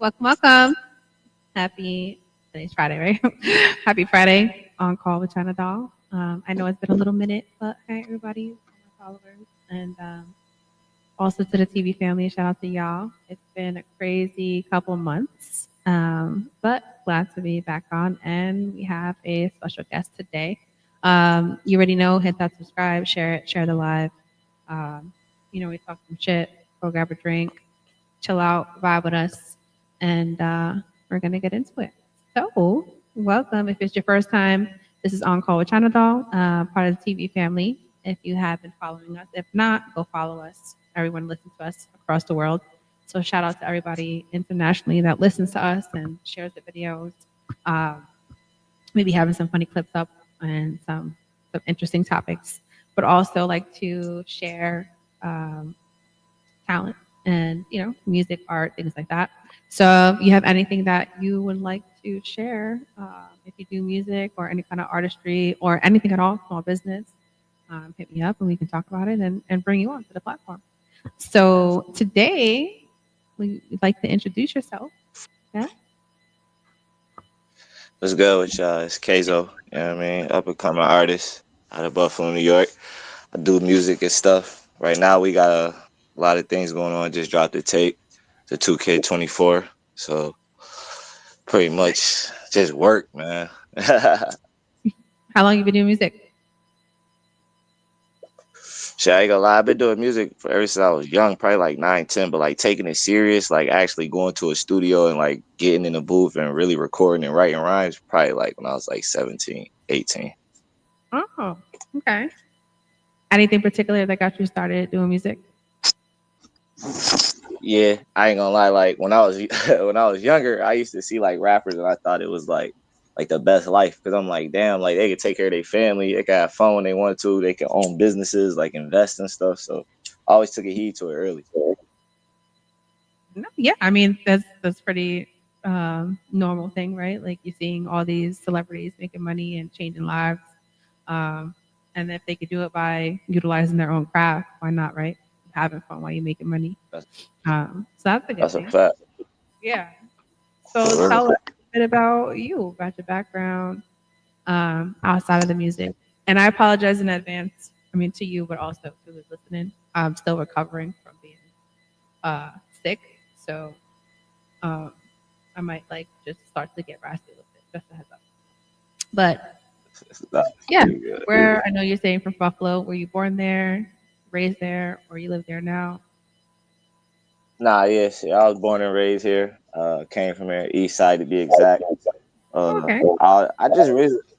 Welcome. Happy, today's Friday, right? Happy Friday on call with ChinaDoll. I know it's been a little minute, but hey, everybody, all my followers, and also to the TV family. Shout out to y'all. It's been a crazy couple months, but glad to be back on. And we have a special guest today. You already know, hit that subscribe, share it, share the live. We talk some shit, go grab a drink, chill out, vibe with us, and we're gonna get into it. So, welcome. If it's your first time, this is On Call with China Doll, part of the TV family. If you have been following us, if not, go follow us. Everyone listens to us across the world. So shout out to everybody internationally that listens to us and shares the videos. Um, Maybe having some funny clips up and some interesting topics, but also like to share um, talent and music, art, things like that. So if you have anything that you would like to share, if you do music or any kind of artistry or anything at all, small business, hit me up and we can talk about it and bring you on to the platform. So today we'd like to introduce yourself. Yeah. What's good with y'all? It's Kazo. You know what I mean? Up and coming artist out of Buffalo, New York. I do music and stuff. Right now we got a lot of things going on. Just dropped the tape, the 2K24. So pretty much just work, man. How long you been doing music? Shit, I ain't gonna lie. I've been doing music for ever since I was young, probably like 9, 10. But like taking it serious, like actually going to a studio and like getting in the booth and really recording and writing rhymes, probably like when I was like 17, 18. Oh, okay. Anything particular that got you started doing music? Yeah, I ain't gonna lie. Like when I was when I was younger, I used to see like rappers, and I thought it was like the best life because I'm like, damn, like they could take care of their family, they could have fun when they want to, they can own businesses, like invest and stuff. So I always took a heed to it early. No, yeah, I mean that's pretty normal thing, right? Like you're seeing all these celebrities making money and changing lives, um, and if they could do it by utilizing their own craft, why not, right? Having fun while you're making money. That's, So that's a good that's a thing. fact. Yeah. So For real. tell us a bit about you, about your background, outside of the music. And I apologize in advance. I mean, to you, but also to who's listening. I'm still recovering from being uh, sick, so um, I might like just start to get raspy a little bit. Just a heads up. But Nah, yeah, you good. where I know you're saying from Buffalo. Were you born there, raised there, or you live there now? Nah, yes, I was born and raised here. Came from here, East Side to be exact. Okay.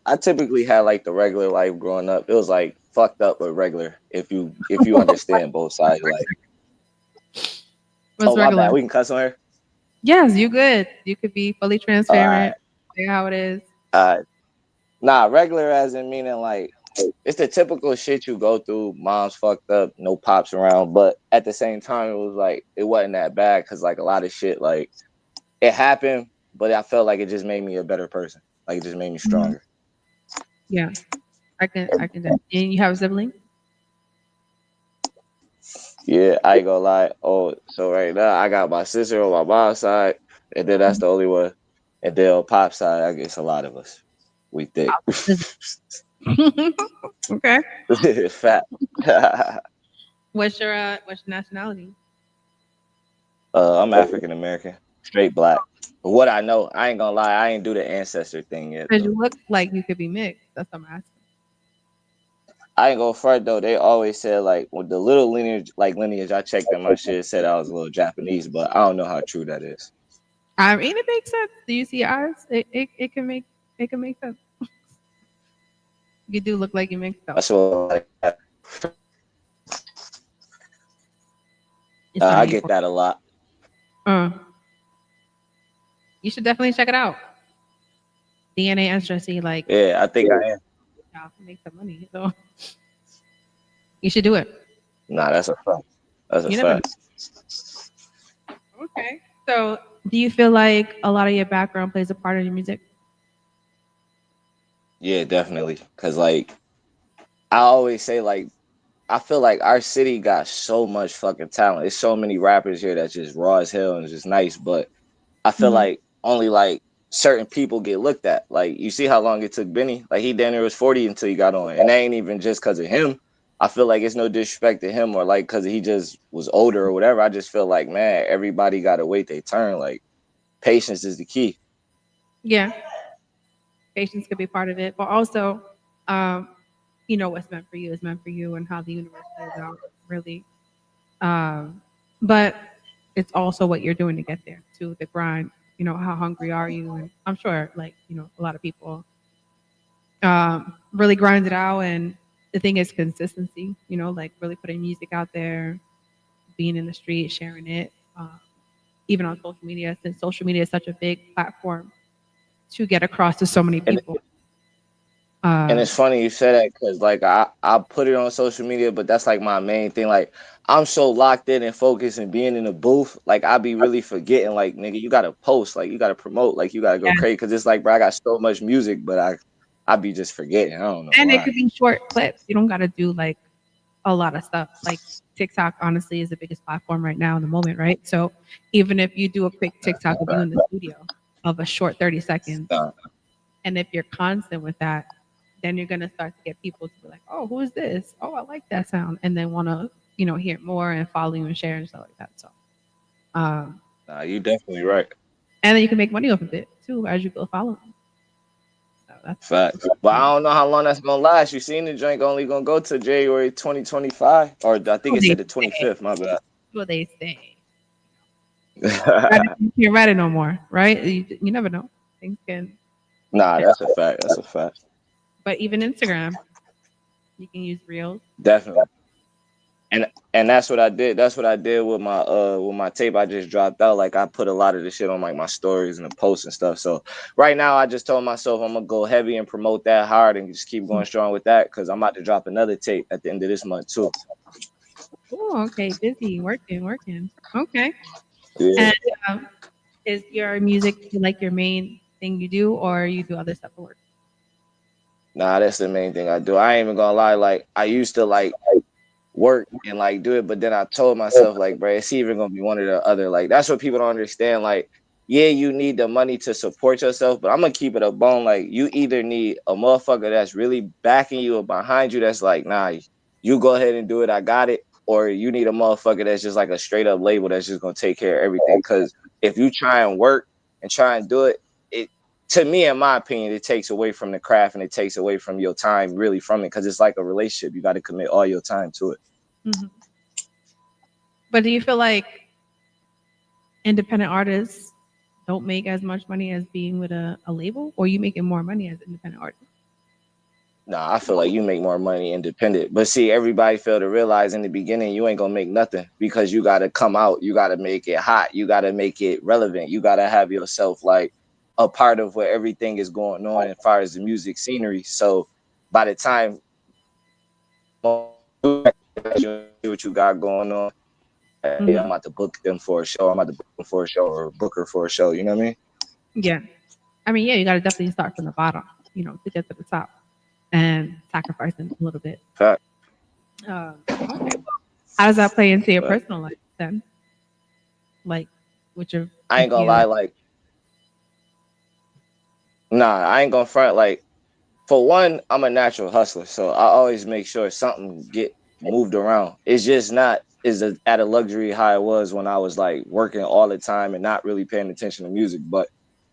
I typically had like the regular life growing up. It was like fucked up but regular. If you understand both sides, like, What's oh my regular? bad, we can cuss on here. Yes, you good. You could be fully Uh, transparent. Say how it is. uh, Nah, regular as in meaning like it's the typical shit you go through. Mom's fucked up, no pops around, but at the same time, it was like it wasn't that bad because like a lot of shit like it happened, but I felt like it just made me a better person. Like it just made me Mhm. stronger. Yeah, I can. And you have a sibling? Yeah, I ain't gonna lie. Oh, so right now I got my sister on my mom's side, and then that's the only one. And then on pop's side, I guess a lot of us we thick, Okay. fat. What's your nationality? I'm African American, straight black. But what I know, I ain't gonna lie, I ain't do the ancestor thing yet Because though. you look like you could be mixed. That's what I'm asking. I ain't gonna front though. They always said like with the little lineage I checked in my shit it said I was a little Japanese, but I don't know how true that is. I mean, it makes sense. Do you see your eyes? It can make sense. You do look like you mixed though. That's what It's I funny. get that a lot. Uh, you should definitely check it out. DNA ancestry, like, Yeah, I think I am. y'all can make some money. So you should do it. Nah, that's a fact. That's a You never know. fact. Okay. So do you feel like a lot of your background plays a part in your music? Yeah, definitely. Cause like I always say, like I feel like our city got so much fucking talent. There's so many rappers here that's just raw as hell and just nice, but I feel Hmm. like only like certain people get looked at. Like you see how long it took Benny. Like he damn near was 40 until he got on, and that ain't even just because of him. I feel like it's no disrespect to him or like because he just was older or whatever. I just feel like man, everybody got to wait their turn. Like patience is the key. Yeah, patience could be part of it, but also, um, what's meant for you is meant for you, and how the universe plays out really. Um, but it's also what you're doing to get there, to the grind. How hungry are you? And I'm sure, like, a lot of people really grind it out. And the thing is consistency, like really putting music out there, being in the street, sharing it, even on social media, since social media is such a big platform to get across to so many And people. And Um, it's funny you say that because like I put it on social media, but that's like my main thing. Like I'm so locked in and focused and being in the booth, like I be really forgetting. Like nigga, you gotta post, like you gotta promote, like you gotta go yeah. crazy. Cause it's like, bro, I got so much music, but I be just forgetting. I don't know And it why. could be short clips. You don't got to do like a lot of stuff. Like TikTok, honestly, is the biggest platform right now in the moment, right? So even if you do a quick TikTok of you in the studio of a short 30 seconds, Nah, and if you're constant with that, then you're going to start to get people to be like, oh, who is this? Oh, I like that sound. And then want to, hear more and follow you and share and stuff like that. So, um, nah, you definitely right. and then you can make money off of it too as you go following. So that's Facts. But I don't know how long that's gonna last. You seen the drink only gonna go to January 2025, or I think what it they said the say. 25th. My bad. What they say. You can't write it no more, right? You never know. Things can Nah, change. that's a fact. That's a fact. But even Instagram, you can use reels. Definitely. And that's what I did. That's what I did with my tape I just dropped out. Like I put a lot of the shit on like my stories and the posts and stuff. So right now I just told myself I'm gonna go heavy and promote that hard and just keep going strong with that because I'm about to drop another tape at the end of this month too. Oh, okay. Busy, working, working. Okay. Yeah. And um, is your music like your main thing you do, or you do other stuff for work? Nah, that's the main thing I do. I ain't even gonna lie, like I used to like work and like do it. But then I told myself, like, bro, it's even gonna be one or the other. Like, that's what people don't understand. Like, yeah, you need the money to support yourself, but I'm gonna keep it a bone. Like, you either need a motherfucker that's really backing you or behind you that's like, nah, you go ahead and do it, I got it. Or you need a motherfucker that's just like a straight up label that's just gonna take care of everything. Cause if you try and work and try and do it, it to me, in my opinion, it takes away from the craft and it takes away from your time really from it. Cause it's like a relationship. You got to commit all your time to it. Hmm. But do you feel like independent artists don't make as much money as being with a label, or you making more money as an independent artist? Nah, I feel like you make more money independent. But see, everybody fail to realize in the beginning you ain't gonna make nothing because you gotta come out, you gotta make it hot, you gotta make it relevant, you gotta have yourself like a part of where everything is going on as far as the music scenery. So by the time you see what you got going on, hey, I'm Hmm. about to book them for a show, I'm about to book them for a show or book her for a show, you know what I mean? Yeah. I mean, yeah, you got to definitely start from the bottom, to get to the top and sacrificing a little bit. Fact, Okay. How does that play into your fact. personal life then? Like, with your, I if ain't gonna you, lie, like, nah, I ain't gonna front like for one, I'm a natural hustler, so I always make sure something get moved around. It's just not at a luxury how it was when I was like working all the time and not really paying attention to music. But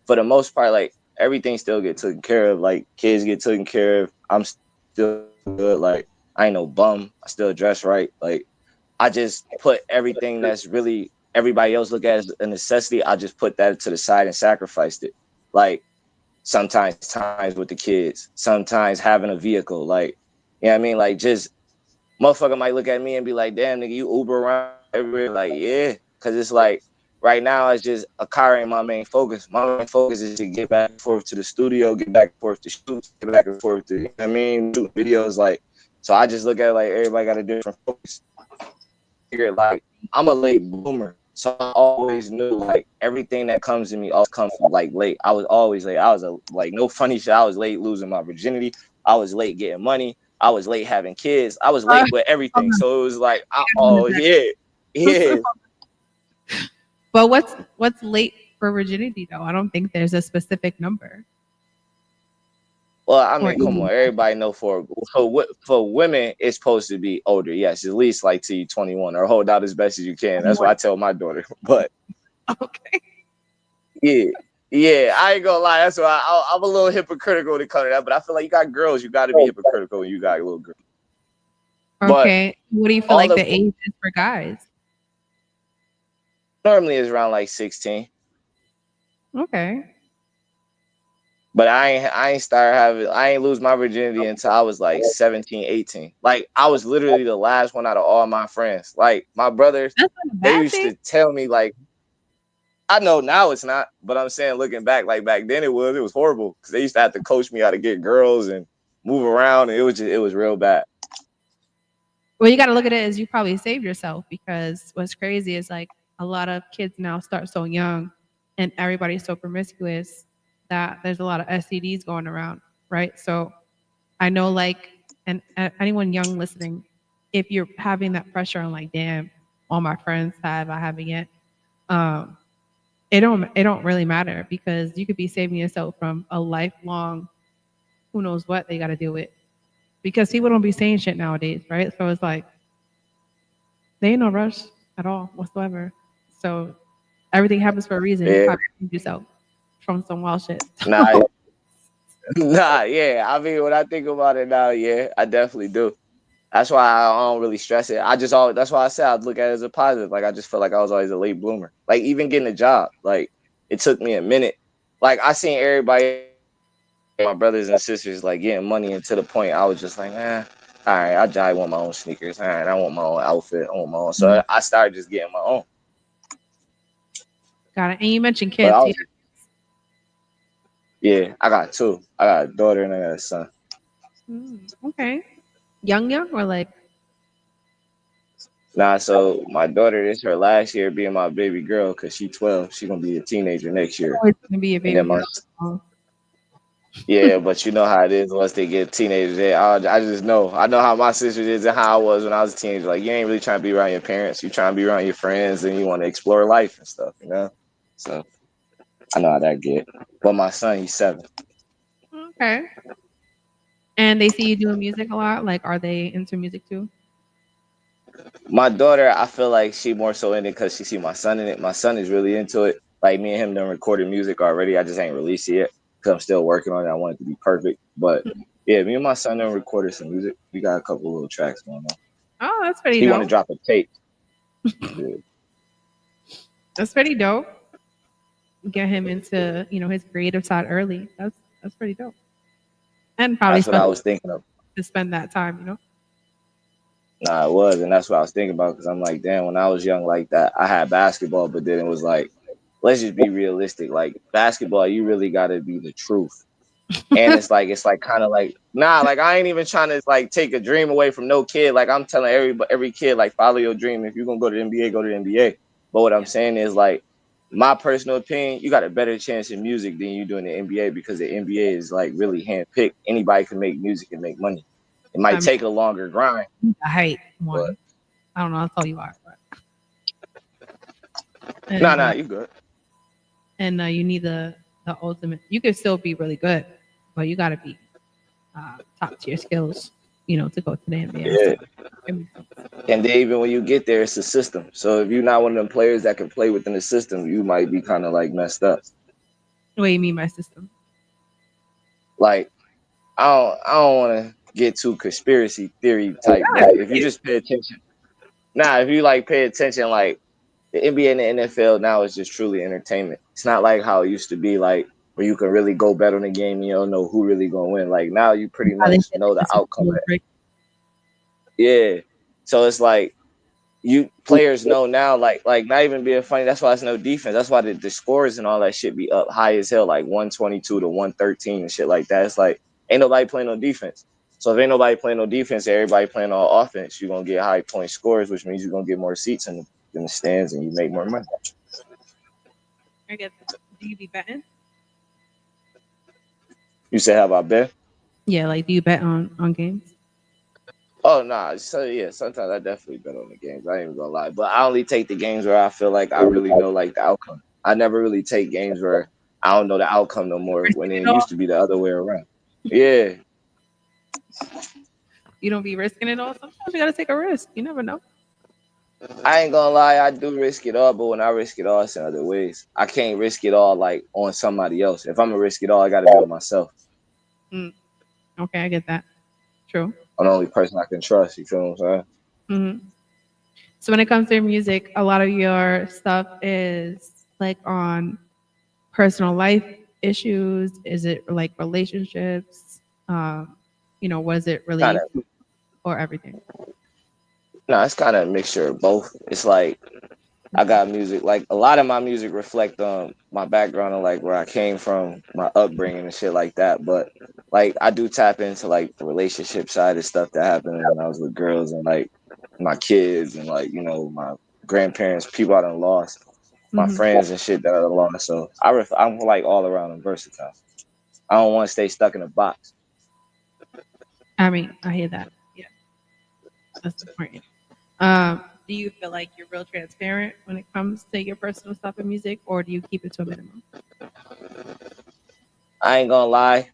for the most part, like everything still get taken care of. Like kids get taken care of. I'm still good. Like I ain't no bum. I still dress right. Like I just put everything that's really everybody else look at as a necessity. I just put that to the side and sacrificed it. Like sometimes times with the kids, sometimes having a vehicle, like you know what I mean? Like just motherfucker might look at me and be like, damn nigga, you Uber around everywhere. Like, yeah. Cause it's like right now it's just a car ain't my main focus. My main focus is to get back and forth to the studio, get back and forth to shoots, get back and forth to you know what I mean, shooting videos. Like so I just look at it like everybody got a different focus. Figured like I'm a late bloomer. So I always knew like everything that comes to me always comes from like late. I was always late. I was like no funny shit. I was late losing my virginity. I was late getting money. I was late having kids. I was uh, late with hold everything. on, So it was like, hold on a oh second. yeah, yeah. But what's late for virginity though? I don't think there's a specific number Well, I or mean, come age. on, everybody know for women it's supposed to be older. Yes, at least like till you 21 or hold out as best as you can. That's what I tell my daughter. But Okay. yeah, yeah, I ain't gonna lie. That's why I'm a little hypocritical when it comes to that. But I feel like you got girls, you got to be hypocritical when you got little girls. But Okay. What do you feel all like the the age is for guys? normally is around like 16. Okay. But I ain't lose my virginity until I was like 17, 18. Like I was literally the last one out of all my friends. Like my brothers, That's not a they bad used thing. to tell me like I know now it's not, but I'm saying looking back, like back then it was horrible because they used to have to coach me how to get girls and move around, and it was real bad. Well, you got to look at it as you probably saved yourself because what's crazy is like a lot of kids now start so young and everybody's so promiscuous that there's a lot of STDs going around, right? So I know like and anyone young listening, if you're having that pressure on like, damn, all my friends have, I haven't yet. Um, it don't really matter because you could be saving yourself from a lifelong who knows what they got to deal with because people don't be saying shit nowadays, right? So it's like they ain't no rush at all whatsoever. So everything happens for a reason. You Yeah, probably saved yourself from some wild shit. nah, nah, yeah. I mean, when I think about it now, yeah, I definitely do. That's why I don't really stress it. I just always that's why I said I'd look at it as a positive. Like I just felt like I was always a late bloomer. Like even getting a job, like it took me a minute. Like I seen everybody else, my brothers and sisters, like getting money, and to the point I was just like, all right, I want my own sneakers. All right, I want my own outfit. I want my own. So Mhm. I started just getting my own. Got it. And you mentioned But I kids. was, yeah, I got two. I got a daughter and I got a son. Okay. Young or like Nah, so my daughter, this her last year being my baby girl because she 12. She gonna be a teenager next year. always gonna be a And baby then girl? my Yeah, but you know how it is once they get teenagers. I just know. I know how my sister is and how I was when I was a teenager. Like, you ain't really trying to be around your parents. You trying to be around your friends and you want to explore life and stuff, you know? So I know how that get. But my son, he's 7. Okay. And they see you doing music a lot. Like, are they into music too? My daughter, I feel like she more so in it because she see my son in it. My son is really into it. Like, me and him done recorded music already. I just ain't released it yet because I'm still working on it. I want it to be perfect. But yeah, me and my son done recorded some music. We got a couple little tracks going on. Oh, that's pretty He want to dope. drop a tape. Yeah. That's pretty dope. Get him into his creative side early. That's pretty dope. And probably That's what I special was thinking of. to spend that time. Nah, it was, and that's what I was thinking about because I'm like, damn, when I was young like that, I had basketball, but then it was like, let's just be realistic. Like basketball, you really got to be the truth, and it's like kind of like, nah, like I ain't even trying to like take a dream away from no kid. Like I'm telling every kid, like follow your dream. If you're gonna go to the NBA, go to the NBA. But what I'm saying is like, my personal opinion, you got a better chance in music than you do in the NBA because the NBA is like really handpicked. Anybody can make music and make money. It I might mean, take a longer grind, the height but one. I don't know. That's all you are. But, nah, and nah, you good. you need the ultimate. You could still be really good, but you got to be top tier skills. To go to the NBA. So Yeah. it makes sense. And then even when you get there, it's a system. So if you're not one of them players that can play within the system, you might be kind of like messed up. What do you mean by system? Like I don't want to get too conspiracy theory type, but if you just pay attention, if you like pay attention, like the NBA and the NFL now is just truly entertainment. It's not like how it used to be, like where you can really go bet on the game and you don't know who really gonna win. Like now you pretty How they much said know the the Super outcome Bowl of is it. rigged. Yeah. So it's like you players know now, like not even being funny. That's why it's no defense. That's why the scores and all that shit be up high as hell, like 122 to 113 and shit like that. It's like ain't nobody playing no defense. So if ain't nobody playing no defense, everybody playing all offense, you're gonna get high point scores, which means you're gonna get more seats in the stands and you make more money. I get that. Do you be betting? You say how about Ben? Yeah, like do you bet on games? Oh nah, so yeah, sometimes I definitely bet on the games. I ain't even gonna lie, but I only take the games where I feel like I really know like the outcome. I never really take games where I don't know the outcome no more. When Risking it it all. used to be the other way around. Yeah, You don't be risking it all. Sometimes you gotta take a risk. You never know. I ain't gonna lie, I do risk it all, but when I risk it all, it's in other ways. I can't risk it all like on somebody else. If I'm gonna risk it all, I got to be on myself. Mm, okay, I get that. True. I'm the only person I can trust. You feel what I'm saying? Hmm. So when it comes to your music, a lot of your stuff is like on personal life issues. Is it like relationships? What does it Kind really of. or everything? No, it's kind of a mixture of both. It's like I got music. Like a lot of my music reflect on my background and like where I came from, my upbringing and shit like that. But like I do tap into like the relationship side of stuff that happened when I was with girls and like my kids and like my grandparents, people I done lost, my Hmm. friends and shit that I done lost. So I'm like all around and versatile. I don't want to stay stuck in a box. I mean, I hear that. Yeah, that's important. Do you feel like you're real transparent when it comes to your personal stuff in music, or do you keep it to a minimum? I ain't gonna lie.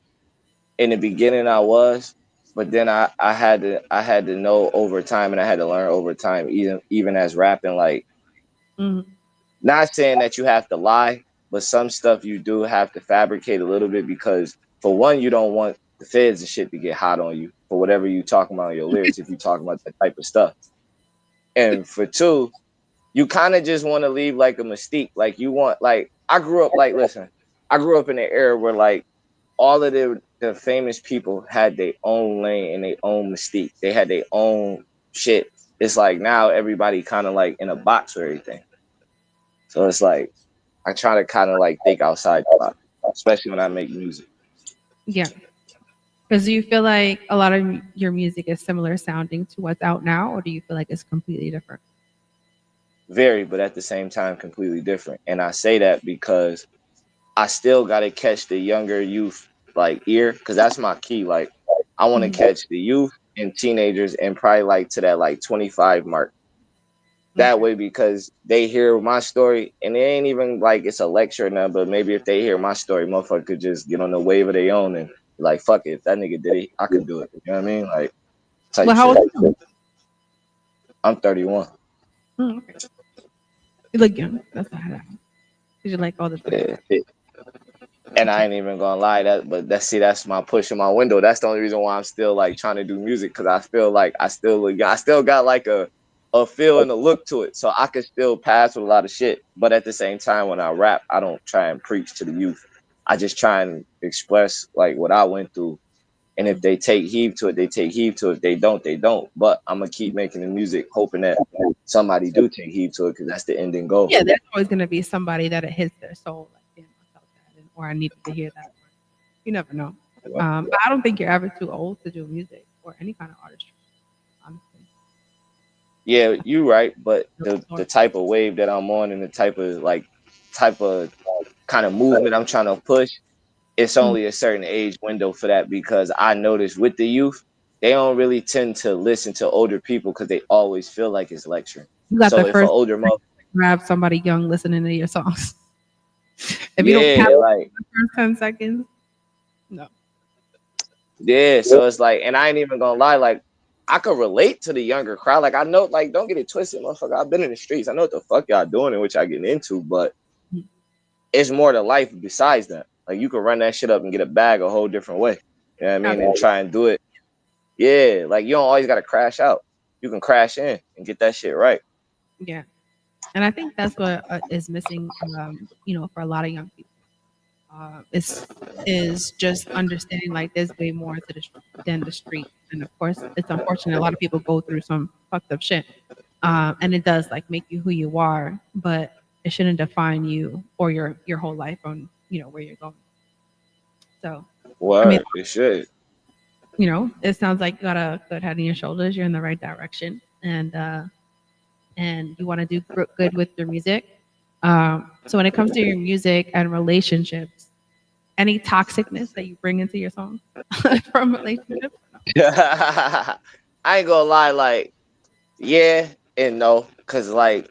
In the beginning, I was, but then I had to know over time, and I had to learn over time, even as rapping. Like, Hmm. not saying that you have to lie, but some stuff you do have to fabricate a little bit because, for one, you don't want the feds and shit to get hot on you for whatever you talking about in your lyrics if you talking about that type of stuff. And for two, you kind of just want to leave like a mystique. Like you want like I grew up like listen, I grew up in an era where like all of the famous people had their own lane and their own mystique. They had their own shit. It's like now everybody kind of like in a box or everything. So it's like I try to kind of like think outside the box, especially when I make music. Yeah, because do you feel like a lot of your music is similar sounding to what's out now, or do you feel like it's completely different? Very, but at the same time, completely different. And I say that because I still got to catch the younger youth like ear because that's my key. Like I want to Hmm. catch the youth and teenagers and probably like to that like 25 mark. That Okay. way because they hear my story and it ain't even like it's a lecture now, but maybe if they hear my story, motherfucker could just get on the wave of their own and like fuck it. If that nigga did it, I could do it. You know what I mean? Like Well, type how shit. old are you? I'm 31. Okay. You look young. That's not how. Because you like all the 25. Yeah. And I Okay. ain't even gonna lie that, but that's my push in my window. That's the only reason why I'm still like trying to do music because I feel like I still got like a feel and a look to it, so I can still pass with a lot of shit. But at the same time, when I rap, I don't try and preach to the youth. I just try and express like what I went through, and if they take heed to it, they take heed to it. If they don't, they don't. But I'm gonna keep making the music, hoping that somebody do take heed to it because that's the ending goal. Yeah, there's always going to be somebody that it hits their soul. Like, damn, I felt that, or I needed to hear that. Or, you never know. But I don't think you're ever too old to do music or any kind of artistry, honestly. Yeah, you right, but the Or- type of wave that I'm on and the type of kind of movement I'm trying to push, it's Mm. only a certain age window for that because I noticed with the youth, they don't really tend to listen to older people because they always feel like it's lecturing. You got the So if an first older mother, grab somebody young listening to your songs. If you don't yeah, capture like the first 10 seconds, no. yeah, so it's like, and I ain't even gonna lie, like I could relate to the younger crowd. Like I know, like don't get it twisted, motherfucker. I've been in the streets. I know what the fuck y'all doing and what y'all getting into, but it's more to life besides that. Like you can run that shit up and get a bag a whole different way. You know what I mean? And try and do it. Yeah, like you don't always gotta crash out. You can crash in and get that shit right. Yeah. And I think that's what is missing, for a lot of young people. Is just understanding like there's way more to than the street. And of course, it's unfortunate a lot of people go through some fucked up shit, and it does like make you who you are, but it shouldn't define you or your whole life on where you're going. So, I mean, Word, it should. it sounds like you got a good head on your shoulders. You're in the right direction, and you want to do good with your music. So when it comes to your music and relationships, any toxicness that you bring into your song from relationships? I ain't gonna lie, like, yeah and no, cause like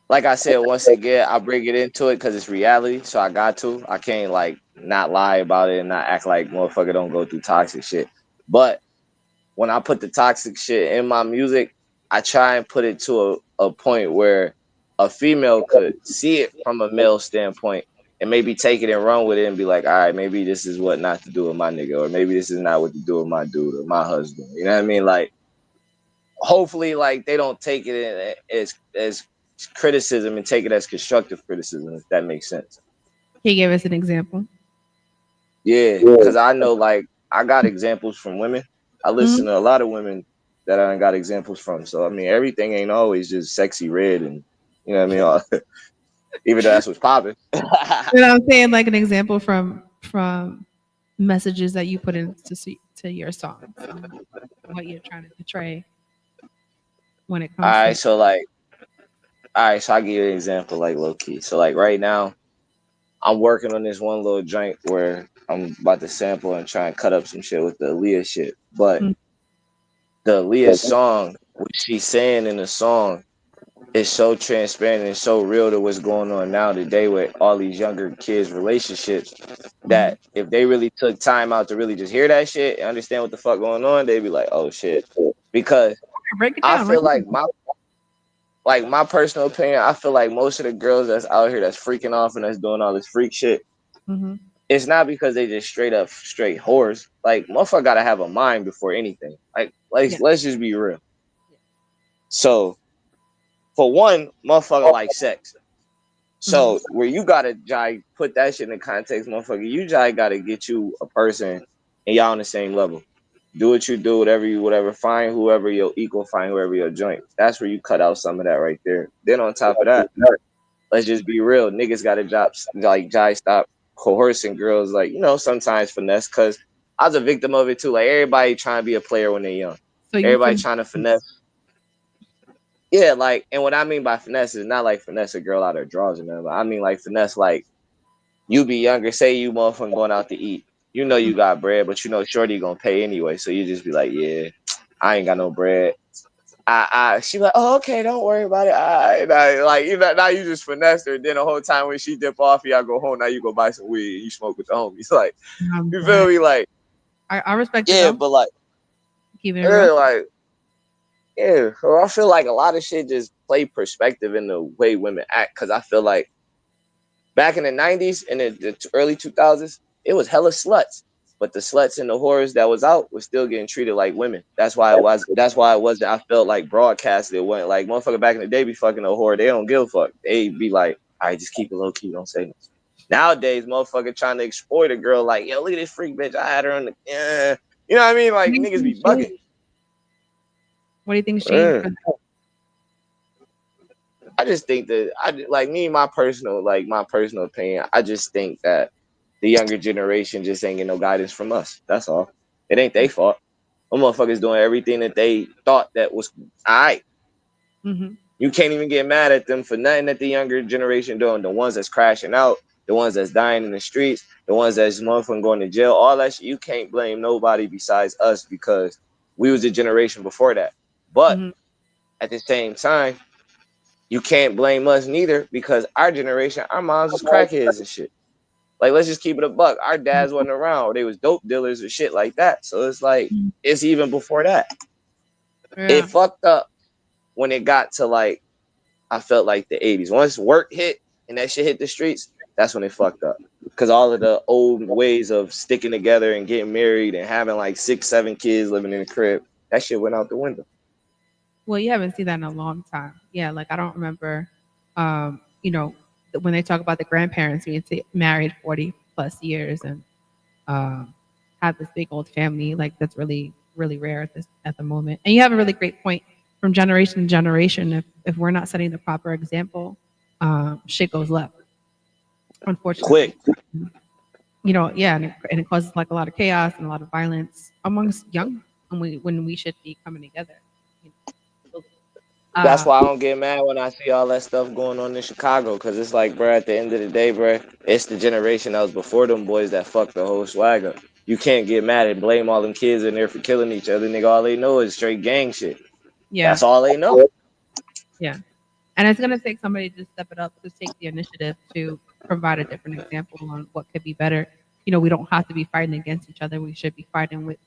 like I said, once again, I bring it into it because it's reality. So I got to. I can't like not lie about it and not act like motherfucker don't go through toxic shit. But when I put the toxic shit in my music, I try and put it to a point where a female could see it from a male standpoint and maybe take it and run with it and be like, all right, maybe this is what not to do with my nigga, or maybe this is not what to do with my dude or my husband. You know what I mean? Like, hopefully, like they don't take it as criticism and take it as constructive criticism, if that makes sense. Can you give us an example? Yeah, because I know like I got examples from women. I listen Mhm. to a lot of women that I got examples from. So I mean, everything ain't always just sexy red and you know what I mean. Even though that's what's popping. You know what I'm saying? Like an example from messages that you put into to your songs and what you're trying to portray when it All comes right, to. so like, all right, so I give you an example, like low key. So like right now, I'm working on this one little joint where I'm about to sample and try and cut up some shit with the Aaliyah shit. But Mm, the Aaliyah song, what she's saying in the song, is so transparent and so real to what's going on now today with all these younger kids' relationships mhm. that if they really took time out to really just hear that shit and understand what the fuck going on, they'd be like, oh shit. Because Break it I down, right? feel like my personal opinion, I feel like most of the girls that's out here that's freaking off and that's doing all this freak shit, Mhm. it's not because they just straight whores. Like motherfucker gotta have a mind before anything. Like Yeah. let's just be real. So for one, motherfucker like sex. Mhm. So where you gotta jai put that shit in context, motherfucker, you jai gotta get you a person and y'all on the same level. Do what you do, whatever. Find whoever your equal, find whoever your joint. That's where you cut out some of that right there. Then on top of that, let's just be real. Niggas gotta drop like jai stop coercing girls, like, you know, sometimes finesse, cause I was a victim of it too. Like everybody trying to be a player when they're young. So you Everybody can. trying to finesse. Yeah, like, and what I mean by finesse is not like finesse a girl out of drawers and nothing. I mean like finesse, like you be younger, say you motherfucking going out to eat. You know you got bread, but you know Shorty gonna pay anyway. So you just be like, yeah, I ain't got no bread. She like, oh, okay, don't worry about it. Like, you know, now you just finesse her. Then the whole time when she dip off, y'all go home. Now you go buy some weed and you smoke with the homies. Like, I'm you glad. feel me? Like, I respect it yeah, though. but like, Keeping it yeah, real. like, yeah. So I feel like a lot of shit just play perspective in the way women act. Cause I feel like back in the 90s and the early 2000s, it was hella sluts. But the sluts and the whores that was out was still getting treated like women. That's why it was. That's why it wasn't. I felt like broadcasted. It wasn't like motherfucker back in the day be fucking a whore. They don't give a fuck. They be like, all right, just keep it low key. Don't say nothing. Nowadays, motherfucker trying to exploit a girl like, yo, look at this freak bitch. I had her on the, you know what I mean? What Like do you niggas be think bugging. changed? What do you think changed Uh, for that? I just think that like me, my personal opinion. I just think that the younger generation just ain't get no guidance from us. That's all. It ain't their fault. Them motherfuckers doing everything that they thought that was all right. Mm-hmm. You can't even get mad at them for nothing that the younger generation doing. The ones that's crashing out, the ones that's dying in the streets, the ones that's motherfucking going to jail, all that shit. You can't blame nobody besides us because we was a generation before that. But Mm-hmm. at the same time, you can't blame us neither because our generation, our moms was crackheads and shit. Like, let's just keep it a buck. Our dads wasn't around. They was dope dealers or shit like that. So it's like, it's even before that. It Yeah. fucked up when it got to like, I felt like the 80s. Once work hit and that shit hit the streets, that's when it fucked up. Because all of the old ways of sticking together and getting married and having like 6, 7 kids living in the crib, that shit went out the window. Well, you haven't seen that in a long time. Yeah, like I don't remember, you know, when they talk about the grandparents being married 40 plus years and um, have this big old family. Like that's really, really rare at the moment. And you have a really great point from generation to generation. If we're not setting the proper example, shit goes left. Unfortunately, Quick. you know, yeah, and it causes like a lot of chaos and a lot of violence amongst young when we should be coming together. You know, That's uh, why I don't get mad when I see all that stuff going on in Chicago. Because it's like, bro, at the end of the day, bro, it's the generation that was before them boys that fucked the whole swag up. You can't get mad and blame all them kids in there for killing each other. Nigga, all they know is straight gang shit. yeah, That's all they know. yeah. And it's gonna take somebody to step it up to take the initiative to provide a different example on what could be better. We don't have to be fighting against each other. We should be fighting with,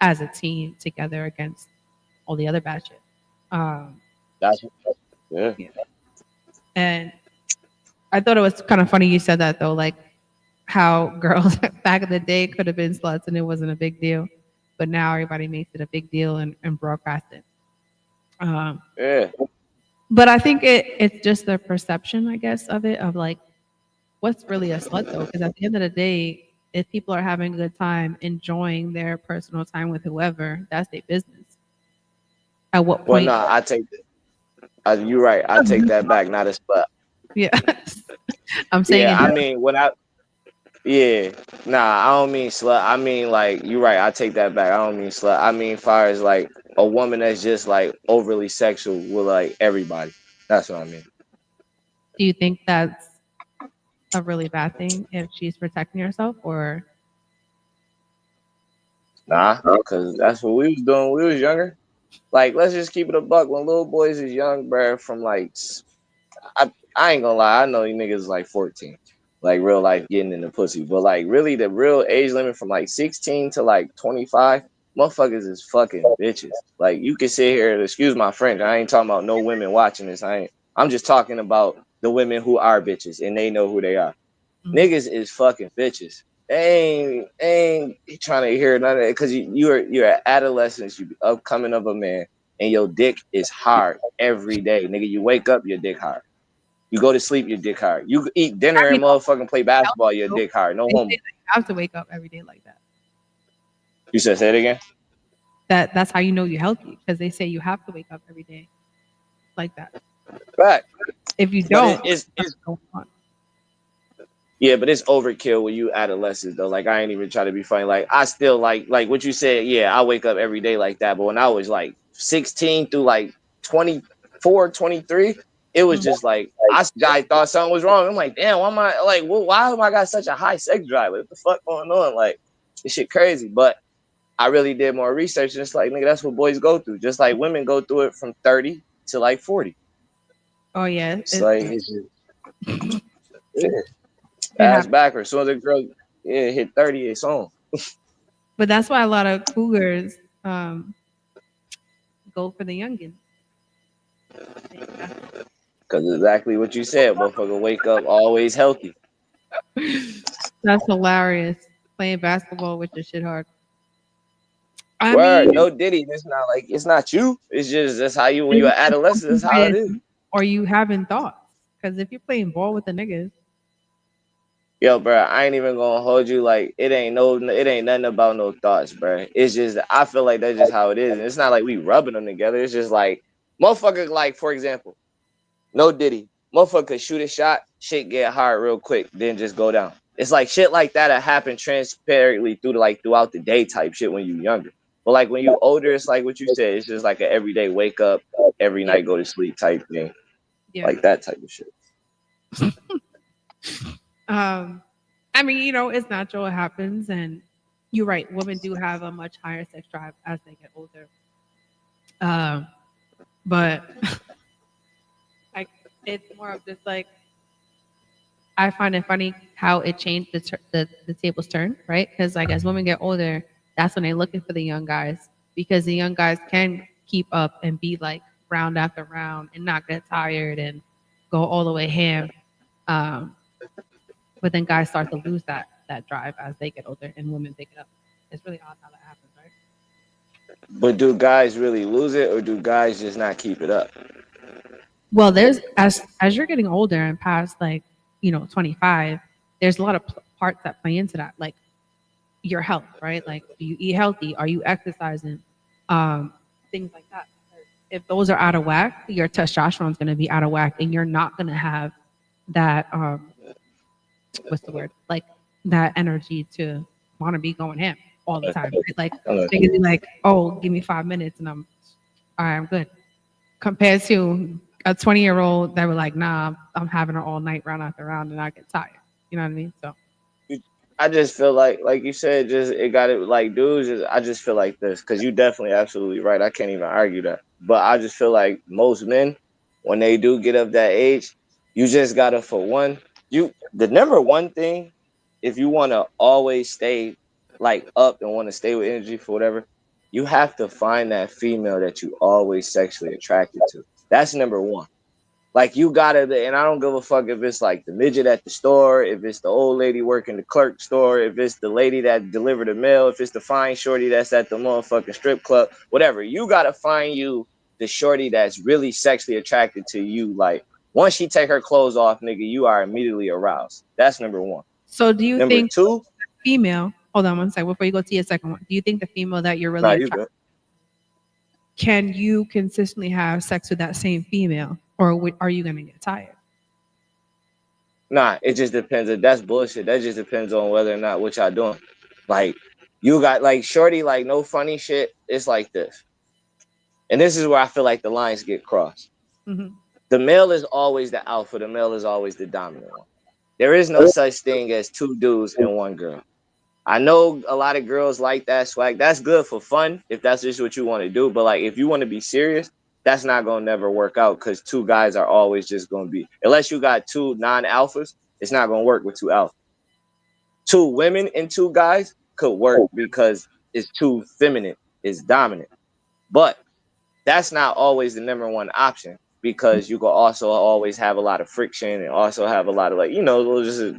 as a team together against all the other bad shit. Um, That's yeah. yeah. And I thought it was kind of funny you said that though, like how girls back in the day could have been sluts and it wasn't a big deal, but now everybody makes it a big deal and broadcast it. Um, Yeah. but I think it's just the perception, I guess, of it of like what's really a slut though, because at the end of the day, if people are having a good time enjoying their personal time with whoever, that's their business. At what Well, point? no, I take you're right. I take that back. Not a slut. Yeah, I'm saying Yeah, it. I mean when I yeah, nah, I don't mean slut. I mean like you're right. I take that back. I don't mean slut. I mean far as like a woman that's just like overly sexual with like everybody. That's what I mean. Do you think that's a really bad thing if she's protecting herself, or Nah, cause that's what we was doing when we was younger. Like let's just keep it a buck. When little boys is young, bruh, from like I ain't gonna lie, I know you niggas like 14. Like real life getting in the pussy. But like really the real age limit from like 16 to like 25, motherfuckers is fucking bitches. Like you can sit here, excuse my French. I ain't talking about no women watching this. I'm just talking about the women who are bitches and they know who they are. mm, Niggas is fucking bitches. They ain't trying to hear none of that because you're at adolescence, you upcoming of a man, and your dick is hard every day. Nigga, you wake up, your dick hard. You go to sleep, your dick hard. You eat I dinner mean, and motherfucking play basketball, your also, dick hard. No they say homo. that you have to wake up every day like that. You said say it again? That's how you know you're healthy because they say you have to wake up every day like that. Right. If you But don't, it's something's going on. yeah, but it's overkill when you adolescents though. Like I ain't even try to be funny. Like I still like what you said, yeah, I wake up every day like that. But when I was like 16 through like 24, 23, it was Mm. just like I thought something was wrong. I'm like, damn, why am I like why am I got such a high sex drive? What the fuck going on? Like this shit crazy. But I really did more research and it's like, nigga, that's what boys go through. Just like women go through it from 30 to like 40. Oh yeah, It's like it's just yeah, it ass happens. backwards. As soon as a girl hit 30, it's on. But that's why a lot of cougars go for the youngins. Cause exactly what you said, motherfucker. Wake up always healthy. That's hilarious. Playing basketball with your shit hard. I Word, mean, no Diddy. It's not like it's not you. It's just that's how you when you're an adolescent. That's how it is. or you having thoughts. Because if you're playing ball with the niggas, Yo, bro, I ain't even gonna hold you. Like it ain't nothing about no thoughts, bro. It's just I feel like that's just how it is, and it's not like we rubbing them together. It's just like motherfucker. Like for example, no Diddy. Motherfucker could shoot a shot, shit get hard real quick, then just go down. It's like shit like that happen transparently through like throughout the day type shit when you younger. But like when you older, it's like what you said. It's just like an everyday wake up, every yeah, night go to sleep type thing, yeah. like that type of shit. Um, I mean, it's natural. It happens, and you're right. Women do have a much higher sex drive as they get older. Um, but like, it's more of just like I find it funny how it changed the tables turn, right? Because like as women get older, that's when they're looking for the young guys because the young guys can keep up and be like round after round and not get tired and go all the way ham. Um, but then guys start to lose that drive as they get older and women pick it up. It's really odd how that happens, right? But do guys really lose it, or do guys just not keep it up? Well, there's as you're getting older and past like 25, there's a lot of parts that play into that, like your health, right? Like, do you eat healthy? Are you exercising? Um, Things like that. If those are out of whack, your testosterone is going to be out of whack, and you're not going to have that what's the word? Like that energy to want to be going ham all the time. Right? Like niggas be like, oh, give me 5 minutes and I'm all right, I'm good. Compared to a 20-year-old that were like, nah, I'm having it all night round after round and I get tired. You know what I mean? So I just feel like you said, just it got it like dudes. I just feel like this because you definitely absolutely right. I can't even argue that. But I just feel like most men. when they do get of that age, you just gotta, for one, you the number one thing, if you want to always stay like up and want to stay with energy for whatever, you have to find that female that you always sexually attracted to. That's number one. Like you gotta, and I don't give a fuck if it's like the midget at the store, if it's the old lady working the clerk store, if it's the lady that delivered the mail, if it's the fine shorty that's at the motherfucking strip club, whatever. You gotta find you the shorty that's really sexually attracted to you. Like once she take her clothes off, nigga, you are immediately aroused. That's number one. So do you Number think two, female? Hold on one second before you go to your second one. Do you think the female that you're nah, really you attracted, good. can you consistently have sex with that same female, or are you gonna get tired? Nah, it just depends. That's bullshit. That just depends on whether or not what y'all doing. Like you got like shorty, like no funny shit. It's like this. And this is where I feel like the lines get crossed. Hmm. The male is always the alpha, the male is always the dominant one. There is no such thing as two dudes and one girl. I know a lot of girls like that swag. That's good for fun if that's just what you want to do. But like if you want to be serious, that's not gonna never work out because two guys are always just gonna be, unless you got two non-alphas, it's not gonna work with two alphas. Two women and two guys could work because it's too feminine, it's dominant. But that's not always the number one option because you can also always have a lot of friction and also have a lot of like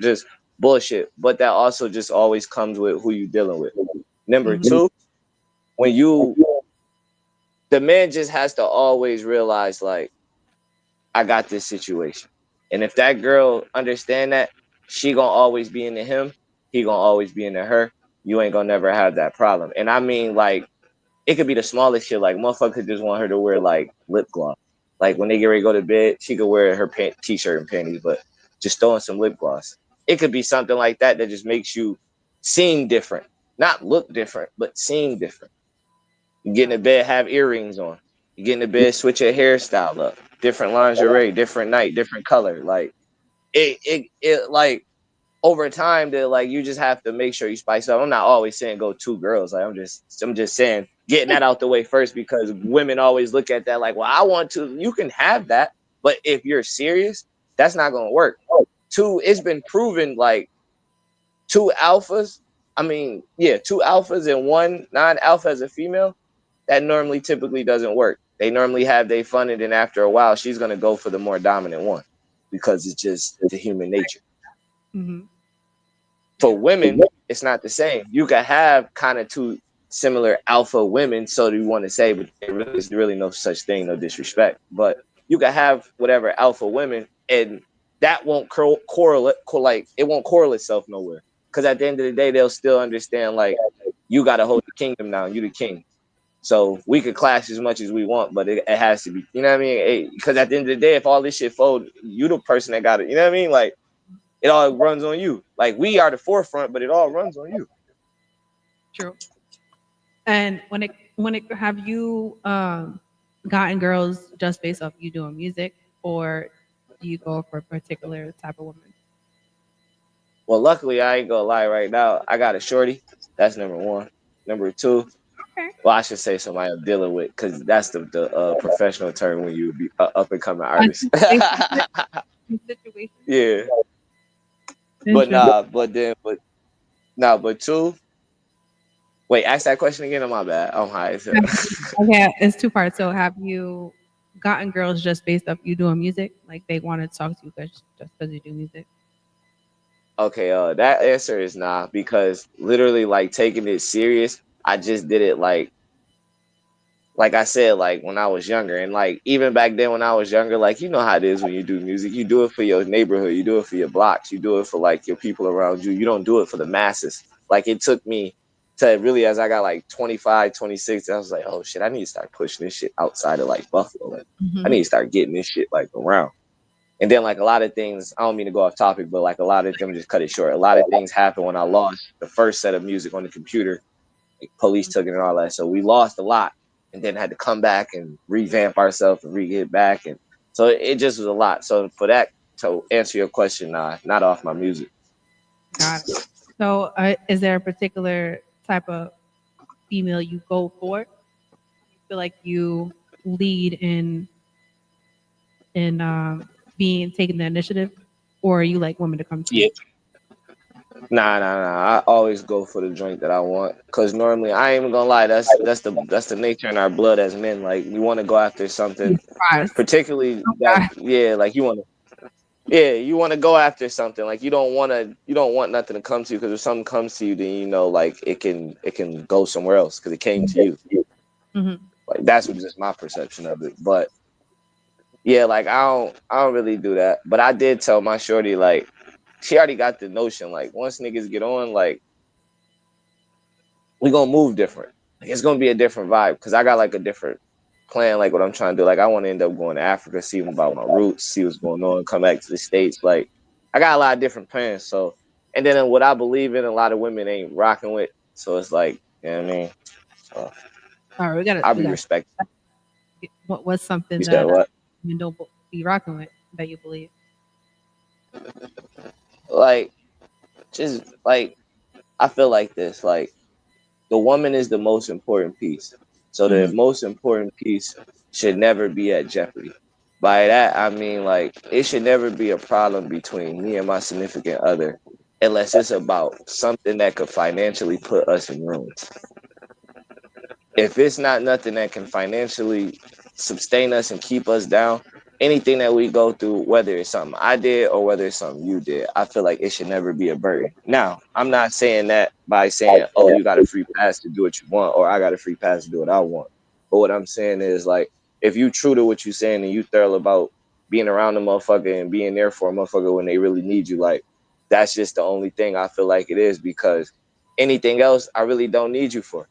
just bullshit. But that also just always comes with who you dealing with. Number Hmm. two, when you the man just has to always realize like I got this situation, and if that girl understand that, she gonna always be into him. He gonna always be into her. You ain't gonna never have that problem. And I mean like it could be the smallest shit. Like motherfucker could just want her to wear like lip gloss. Like when they get ready to go to bed, she could wear her t-shirt and panties, but just throwing some lip gloss. It could be something like that that just makes you seem different, not look different, but seem different. You get in the bed, have earrings on. You get in the bed, switch your hairstyle up, different lingerie, different night, different color. Like it like over time that like you just have to make sure you spice up. I'm not always saying go two girls. Like I'm just saying getting that out the way first because women always look at that like, well, I want to. You can have that, but if you're serious, that's not gonna work. Two, it's been proven like two alphas. I mean, yeah, two alphas and one non-alpha as a female. That normally typically doesn't work. They normally have they fun, and then after a while, she's gonna go for the more dominant one because it's just the human nature. Hmm. For Yeah. women, it's not the same. You can have kind of two similar alpha women, so do you want to say, but there's really no such thing, no disrespect. But you can have whatever alpha women, and that won't correlate, like it won't correlate itself nowhere. Because at the end of the day, they'll still understand like you got to hold the kingdom now. You the king. So we could clash as much as we want, but it has to be, you know what I mean? Because at the end of the day, if all this shit fold, you the person that got it. You know what I mean? Like it all runs on you. Like we are the forefront, but it all runs on you. True. And when it have you gotten girls just based off you doing music, or do you go for a particular type of woman? Well, luckily, I ain't gonna lie. Right now, I got a shorty. That's number one. Number two, Okay. well, I should say somebody I'm dealing with because that's the professional term when you be up and coming artist. Situation. Yeah, but Interesting. but two. Wait, ask that question again. On my bad. I'm high as hell. Okay, it's two parts. So have you gotten girls just based off you doing music? Like they want to talk to you just because you do music? Okay, that answer is nah because literally like taking it serious. I just did it like I said, like when I was younger, and like even back then when I was younger, like you know how it is when you do music, you do it for your neighborhood, you do it for your blocks, you do it for like your people around you. You don't do it for the masses. Like it took me to really as I got like 25, 26, I was like, oh shit, I need to start pushing this shit outside of like Buffalo. Like I Hmm. need to start getting this shit like around. And then like a lot of things, I don't mean to go off topic, but like a lot of them just cut it short. A lot of things happened when I lost the first set of music on the computer, police took it and all that. So we lost a lot and then had to come back and revamp ourselves and re-get back. And so it just was a lot. So for that, to answer your question, not off my music. Got it. So is there a particular type of female you go for? You feel like you lead in in being taking the initiative, or you like women to come to Yeah. you? Nah. I always go for the drink that I want. Cause normally I ain't even gonna lie, that's the nature in our blood as men. Like we want to go after Be something, surprised. particularly Oh that God. yeah, like you want to go after something. Like you don't want nothing to come to you. Because if something comes to you, then you know like it can go somewhere else because it came to you. Hmm. Like that's just my perception of it. But yeah, like I don't really do that. But I did tell my shorty like she already got the notion like once niggas get on like we gonna move different. Like, it's gonna be a different vibe because I got like a different plan. Like what I'm trying to do. Like I want to end up going to Africa, see about my roots, see what's going on, come back to the states. Like I got a lot of different plans. So and then what I believe in, a lot of women ain't rocking with. So it's like you know what I mean. So All right, we got to I'll we be got. respected. What was something You said that what? you don't be rocking with that you believe? Like just like I feel like this. Like the woman is the most important piece. So the Hmm. most important piece should never be at jeopardy. By that I mean like it should never be a problem between me and my significant other unless it's about something that could financially put us in ruins. If it's not nothing that can financially sustain us and keep us down, anything that we go through, whether it's something I did or whether it's something you did, I feel like it should never be a burden. Now, I'm not saying that by saying, oh, you got a free pass to do what you want, or I got a free pass to do what I want. But what I'm saying is like, if you true to what you're saying and you thorough about being around the motherfucker and being there for a motherfucker when they really need you, like that's just the only thing I feel like it is because anything else I really don't need you for.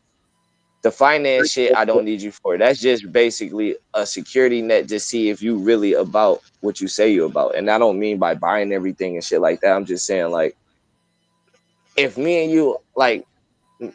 The finance shit, I don't need you for. That's just basically a security net to see if you really about what you say you about. And I don't mean by buying everything and shit like that. I'm just saying like if me and you like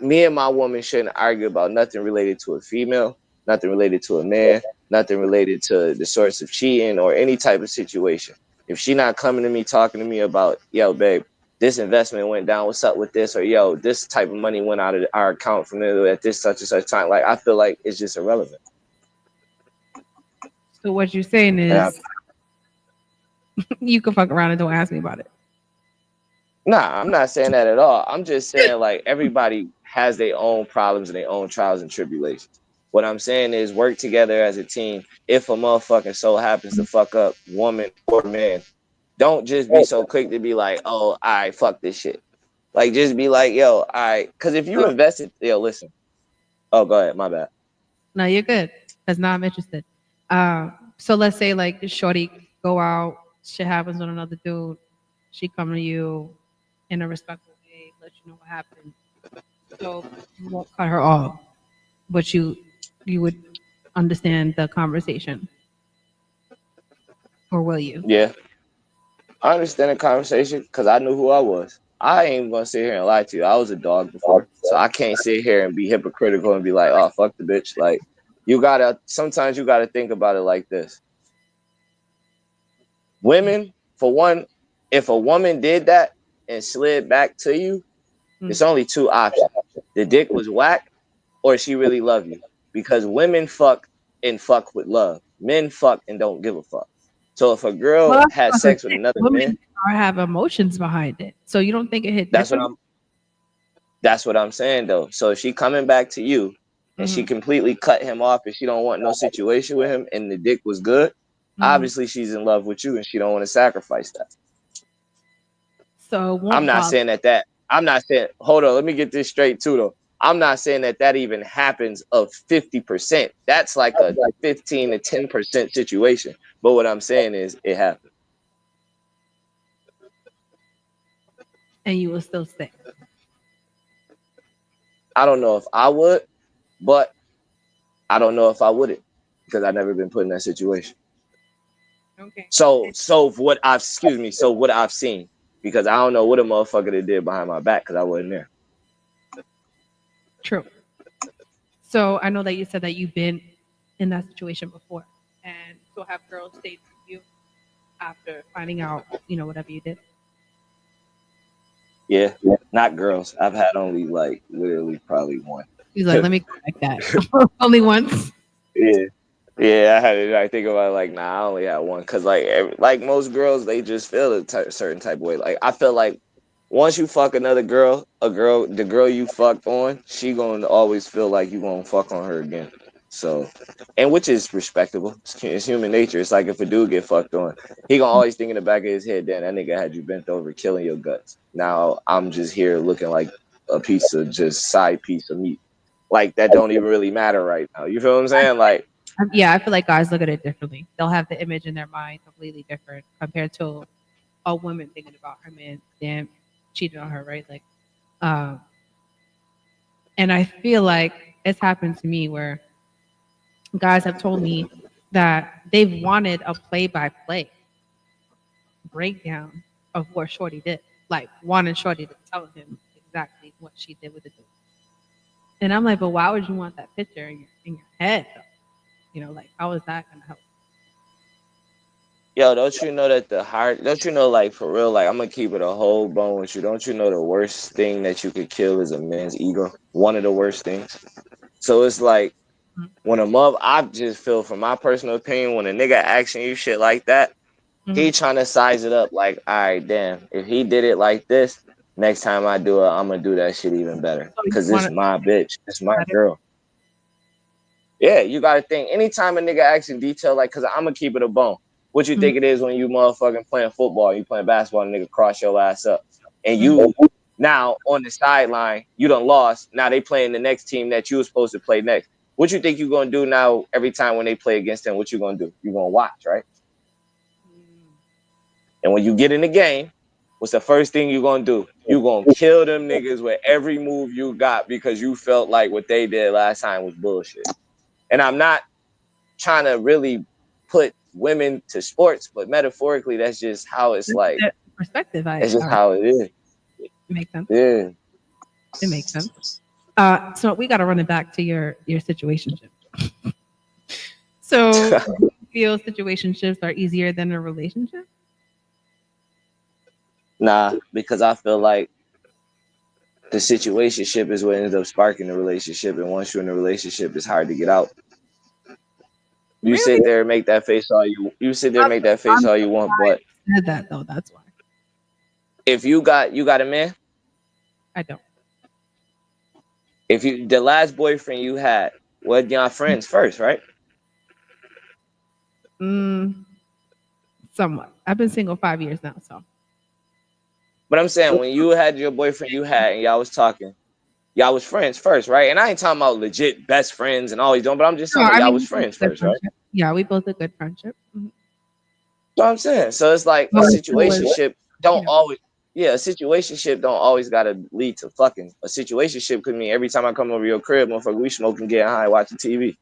me and my woman shouldn't argue about nothing related to a female, nothing related to a man, nothing related to the source of cheating or any type of situation. If she not coming to me talking to me about, yo, babe, this investment went down, what's up with this? Or yo, this type of money went out of our account from there at this such and such time. Like I feel like it's just irrelevant. So what you're saying And I, is you can fuck around and don't ask me about it. nah, I'm not saying that at all. I'm just saying like everybody has their own problems and their own trials and tribulations. What I'm saying is work together as a team. If a motherfucker so happens to fuck up, woman or man, don't just be so quick to be like, oh, I fuck this shit. Like just be like, yo, I because if you So invested, yo, listen. Oh, go ahead, my bad. no, you're good. Because now I'm interested. So let's say like Shorty go out, shit happens with another dude, she come to you in a respectful way, let you know what happened. So you won't cut her off, but you would understand the conversation, or will you? Yeah, I understand the conversation because I knew who I was. I ain't gonna sit here and lie to you. I was a dog before, so I can't sit here and be hypocritical and be like, "Oh, fuck the bitch." Like, you gotta. Sometimes you gotta think about it like this: women, for one, if a woman did that and slid back to you, Mm. it's only two options: the dick was whack, or she really love you. Because women fuck and fuck with love. Men fuck and don't give a fuck. So if a Well, girl has that's the sex with thing. another man, Women are have emotions behind it, so you don't think it hit that's what different? I'm That's what I'm saying though. So if she coming back to you and she Hmm. completely cut him off and she don't want no situation with him and the dick was good, Hmm. obviously she's in love with you and she don't want to sacrifice that. So it I'm won't not bother. saying that I'm not saying hold on, let me get this straight too though. I'm not saying that even happens of 50%. That's like a 15 to 10% situation. But what I'm saying is it happens. And you will still stay. I don't know if I would, but I don't know if I wouldn't because I've never been put in that situation. Okay. So what I've excuse me, so what I've seen because I don't know what a motherfucker they did behind my back because I wasn't there. True. So I know that you said that you've been in that situation before, and so have girls stayed with you after finding out, whatever you did. Yeah, not girls. I've had only like literally probably one. He's like, let me correct that. Only once. Yeah, Yeah, I had to like think about it, like, nah, I only had one because like like most girls, they just feel a certain type of way. Like I feel like once you fuck another girl, the girl you fucked on, she gonna always feel like you gonna fuck on her again. So, and which is respectable. It's human nature. It's like if a dude get fucked on, he gonna always think in the back of his head, damn, that nigga had you bent over, killing your guts. Now I'm just here looking like a piece of just side piece of meat. Like that don't even really matter right now. You feel what I'm saying? Like. Yeah, I feel like guys look at it differently. They'll have the image in their mind completely different compared to a woman thinking about her man, damn, cheated on her, right? Like, um, and I feel like it's happened to me where guys have told me that they've wanted a play-by-play breakdown of what Shorty did, like wanted Shorty to tell him exactly what she did with the dude. And I'm like, but why would you want that picture in your head? Though? You know, like how is that gonna help? Yo, don't you know that the hard? Don't you know, like for real? Like I'm gonna keep it a whole bone with you. Don't you know the worst thing that you could kill is a man's ego? One of the worst things. So it's like when a mother, I just feel from my personal opinion, when a nigga asking you shit like that, Mm-hmm. he trying to size it up. Like, all right, damn, if he did it like this, next time I do it, I'm gonna do that shit even better. So you Cause want it's to my bitch, it's my better? girl. Yeah, you gotta think. Anytime a nigga acts in detail, like, cause I'm gonna keep it a bone. What you Mm-hmm. think it is when you motherfucking playing football, you playing basketball, and nigga cross your ass up, and you now on the sideline, you done lost. Now they playing the next team that you was supposed to play next. What you think you gonna do now? Every time when they play against them, what you gonna do? You gonna watch, right? And when you get in the game, what's the first thing you gonna do? You gonna kill them niggas with every move you got because you felt like what they did last time was bullshit. And I'm not trying to really put women to sports, but metaphorically, that's just how it's That's like. the perspective. It's just I how it is. it makes sense. Yeah. It makes sense. So we got to run it back to your situationship. So do you feel situationships are easier than a relationship? Nah, because I feel like the situationship is what ends up sparking the relationship, and once you're in a relationship, it's hard to get out. You Really? sit there and make that face all you sit there and make that face I'm all you want, but said that though. That's why if you got a man, I don't. if you the last boyfriend you had, was y'all friends first, right? Mm, somewhat. I've been single 5 years now, so But I'm saying when you had your boyfriend you had and y'all was friends first, right? And I ain't talking about legit best friends and always doing, but I'm just no. talking about I y'all mean, was we built friends a good first, right? friendship. Yeah, we built a good friendship. Mhm. So I'm saying, so it's like a But it still was, situationship don't you know, always, yeah, a situationship don't always gotta lead to fucking. A situationship could mean every time I come over your crib, motherfucker, we smoking, getting high, watching TV.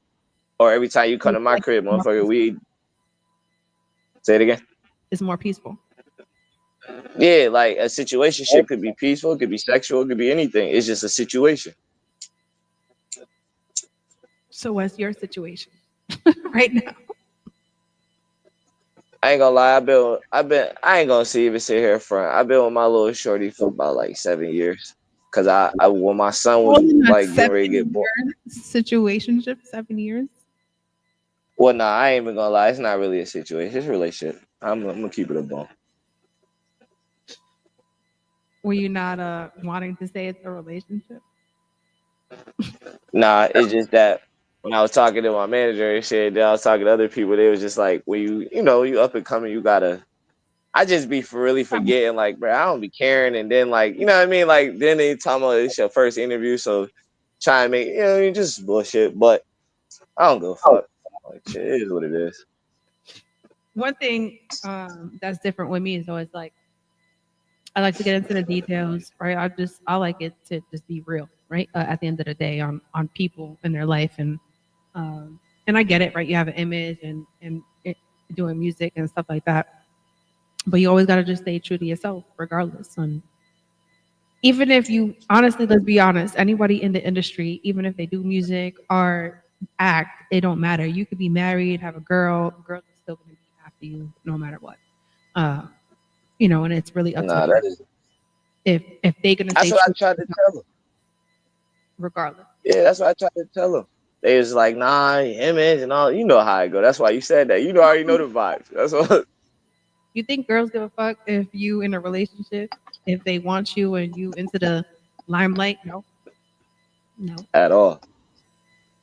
Or every time you come to my like crib, more motherfucker, peaceful. we say it again. It's more peaceful. Yeah, like a situationship could be peaceful, it could be sexual, it could be anything. It's just a situation. So what's your situation right now? I ain't gonna lie, I ain't gonna see even sit here front. I've been with my little shorty for about like 7 years. Cause when my son was All in a like getting ready to get born. 7 year situationship, 7 years. Well, nah, I ain't even gonna lie. It's not really a situation. It's a relationship. I'm gonna keep it a bone. Were you not wanting to say it's a relationship? Nah, it's just that when I was talking to my manager and shit, then I was talking to other people. They was just like, when you up and coming, you gotta. I just be for really forgetting, like, bro, I don't be caring, and then like, you know what I mean? Like, then they talking about it's your first interview, so try and make just bullshit. But I don't go fuck. Like, shit, it is what it is. One thing that's different with me is always like I like to get into the details, right? I like it to just be real, right? At the end of the day, on people and their life, and I get it, right? You have an image and doing music and stuff like that, but you always got to just stay true to yourself, regardless. And even if you honestly, let's be honest, anybody in the industry, even if they do music or act, it don't matter. You could be married, have a girl is still gonna be after you no matter what. Uh, and it's really up to the Nah, that person is. if they're gonna That's stay what I true to tried to themselves, tell him. regardless. Yeah, that's what I tried to tell him. They was like, nah, image and all. You know how I go. That's why you said that. You know, I already know the vibes. That's all. You think girls give a fuck if you in a relationship, if they want you and you into the limelight? No, no. At all.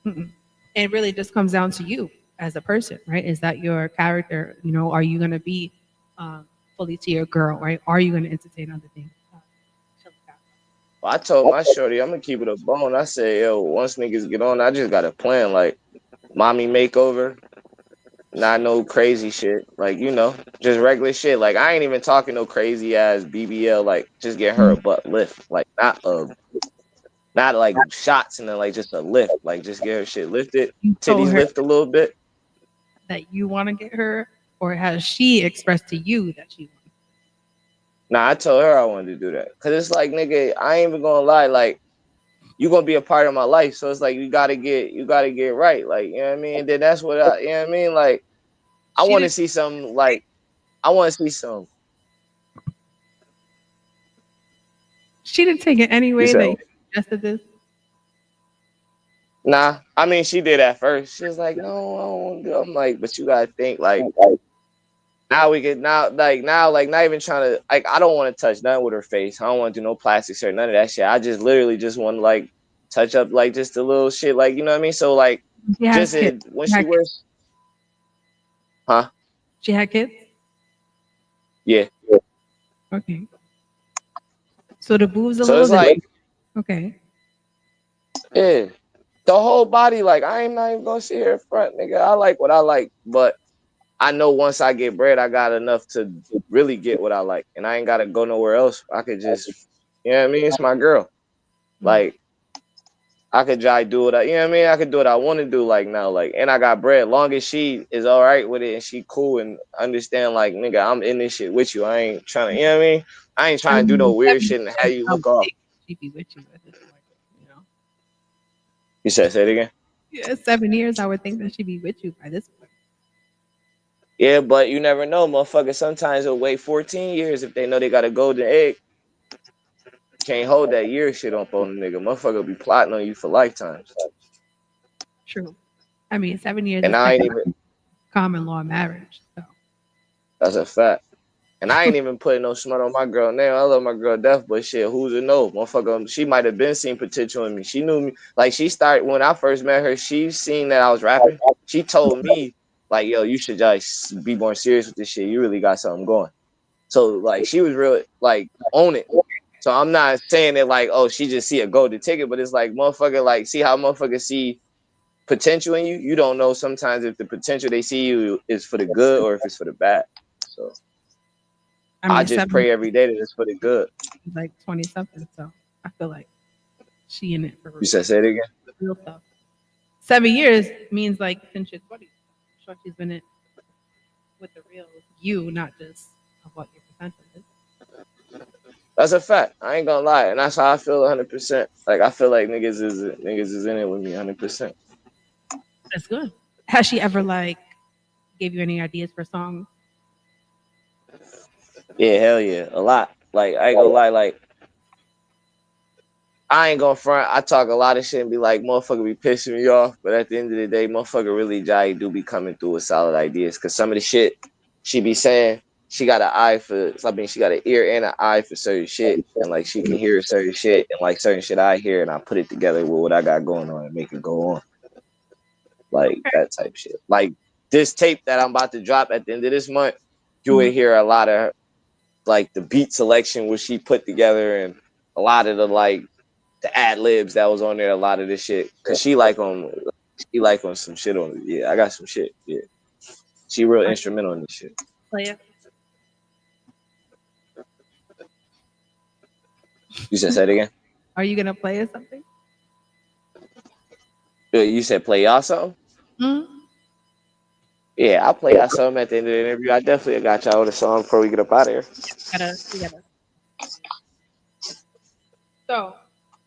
Mm-mm. It really just comes down to you as a person, right? Is that your character? You know, are you going to be fully to your girl, right? Are you going to entertain other things? Shut the I told my shorty, I'm gonna keep it a bone. I said, yo, once niggas get on, I just got a plan. Like, mommy makeover, not no crazy shit. Like, just regular shit. Like, I ain't even talking no crazy ass BBL. Like, just get her a butt lift. Like, not like shots and then like just a lift. Like, just get her shit lifted, You told titties her lift a little bit. that you want to get her, or has she expressed to you that she wants? Nah, I told her I wanted to do that. Cause it's like, nigga, I ain't even gonna lie. Like, you gonna be a part of my life. So it's like you gotta get right. Like, you know what I mean? Then that's what you know what I mean? Like, I She wanna didn't. see some like I wanna see some She didn't take it any you way said, that you suggested this. nah. I mean she did at first. She was like, no, I don't wanna do it. I'm like, but you gotta think like now we get now like not even trying to like I don't wanna touch nothing with her face. I don't wanna do no plastics or none of that shit. I just literally just wanna like touch up like just a little shit, like you know what I mean? So like She has just kids. when She she had kids. wears huh? She had kids. Yeah. Okay. So the boobs a So little it's different. like, Okay. yeah. The whole body, like I ain't not even gonna sit here in front, nigga. I like what I like, but I know once I get bread, I got enough to really get what I like, and I ain't gotta go nowhere else. I could just, you know what I mean? It's my girl. Mm. Like I could try do what you know what I mean? I could do what I want to do, like now, like, and I got bread. Long as she is all right with it and she cool and understand, like, nigga, I'm in this shit with you. I ain't trying to, you know what I mean? I ain't I trying to do no mean, weird 7 shit and have years, you I look would off. think she'd be with you at this point. You know. You said, say it again. Yeah, 7 years, I would think that she'd be with you by this point. Yeah, but you never know, motherfucker. Sometimes they'll wait 14 years if they know they got a golden egg. Can't hold that year shit up on the nigga. Motherfucker be plotting on you for lifetimes. True. I mean, 7 years And is I ain't even, technically common law marriage. So that's a fact. And I ain't even putting no smut on my girl now. I love my girl death, but shit, who's to know? Motherfucker, she might have been seeing potential in me. She knew me. Like, she started, when I first met her, she seen that I was rapping. She told me, like, yo, you should just be more serious with this shit. You really got something going. So, like, she was real, like, on it. So I'm not saying that, like, oh, she just see a golden ticket, but it's like, motherfucker, like, see how motherfuckers see potential in you? You don't know sometimes if the potential they see you is for the good or if it's for the bad. So I I mean, just 7 pray every day that it's for the good. is like 20 something. So I feel like she in it You said say it again? real stuff. 7 years means like since you're 20. I'm sure she's been in it with the real you, not just of what your potential is. That's a fact. I ain't gonna lie, and that's how I feel 100%. Like I feel like niggas is in it with me 100%. That's good. Has she ever like gave you any ideas for songs? Yeah, hell yeah, a lot. Like I ain't gonna lie, like I ain't gonna front. I talk a lot of shit and be like, motherfucker be pissing me off. But at the end of the day, motherfucker really jolly do be coming through with solid ideas. Cause some of the shit she be saying, she got an eye for. I mean, she got an ear and an eye for certain shit, and like she can hear certain shit, and like certain shit I hear, and I put it together with what I got going on and make it go on, like Okay. that type shit. Like this tape that I'm about to drop at the end of this month, you will Mhm. hear a lot of like the beat selection which she put together, and a lot of the ad libs that was on there, a lot of this shit, cause she like on some shit on it. Yeah, I got some shit. Yeah, she real Are instrumental in this shit. you play it? You said say it again. Are you gonna play it something? You said play y'all something. Mm. Yeah, I'll play y'all something at the end of the interview. I definitely got y'all with a song before we get up out of here. We gotta. So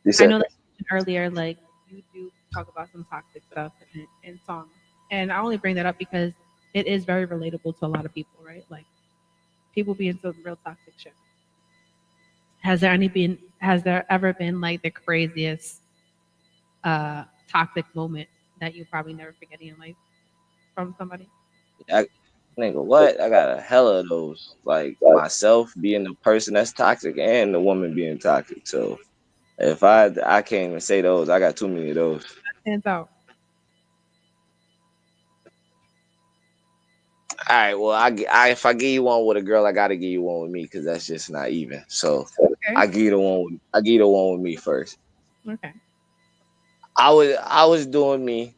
You I said know that you mentioned earlier, like you do talk about some toxic stuff in songs, and I only bring that up because it is very relatable to a lot of people, right? Like people be into real toxic shit. Has there ever been like the craziest toxic moment that you probably never forget in your life from somebody? I, nigga, what? I got a hell of those. Like myself being the person that's toxic and the woman being toxic. So if I can't even say those. I got too many of those. That stands out. All right, well, if I give you one with a girl, I gotta give you one with me because that's just not even. So Okay. I give you the one with me first. Okay. I was doing me,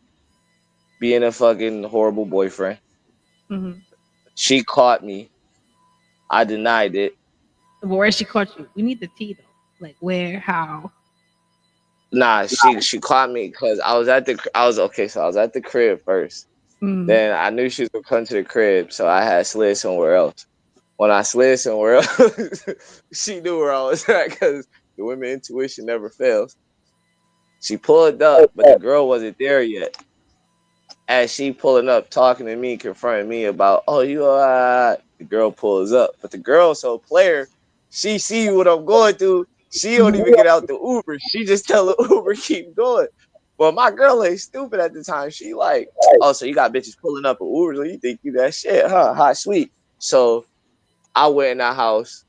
being a fucking horrible boyfriend. Mm-hmm. She caught me. I denied it. But where she caught you? We need the tea though. Like where, how? Nah, she caught me because I was okay. So I was at the crib first. Mm. Then I knew she was gonna come to the crib, so I had slid somewhere else. When I slid somewhere else, she knew where I was at because the women intuition never fails. She pulled up, but the girl wasn't there yet. As she pulling up, talking to me, confronting me about, oh, you alright? The girl pulls up, but the girl so player, she see what I'm going through. She don't Mm-hmm. even get out the Uber. She just tell the Uber keep going. Well, my girl ain't stupid at the time. She like, oh, so you got bitches pulling up at Uber, so you think you that shit, huh? Hot sweet. So I went in that house.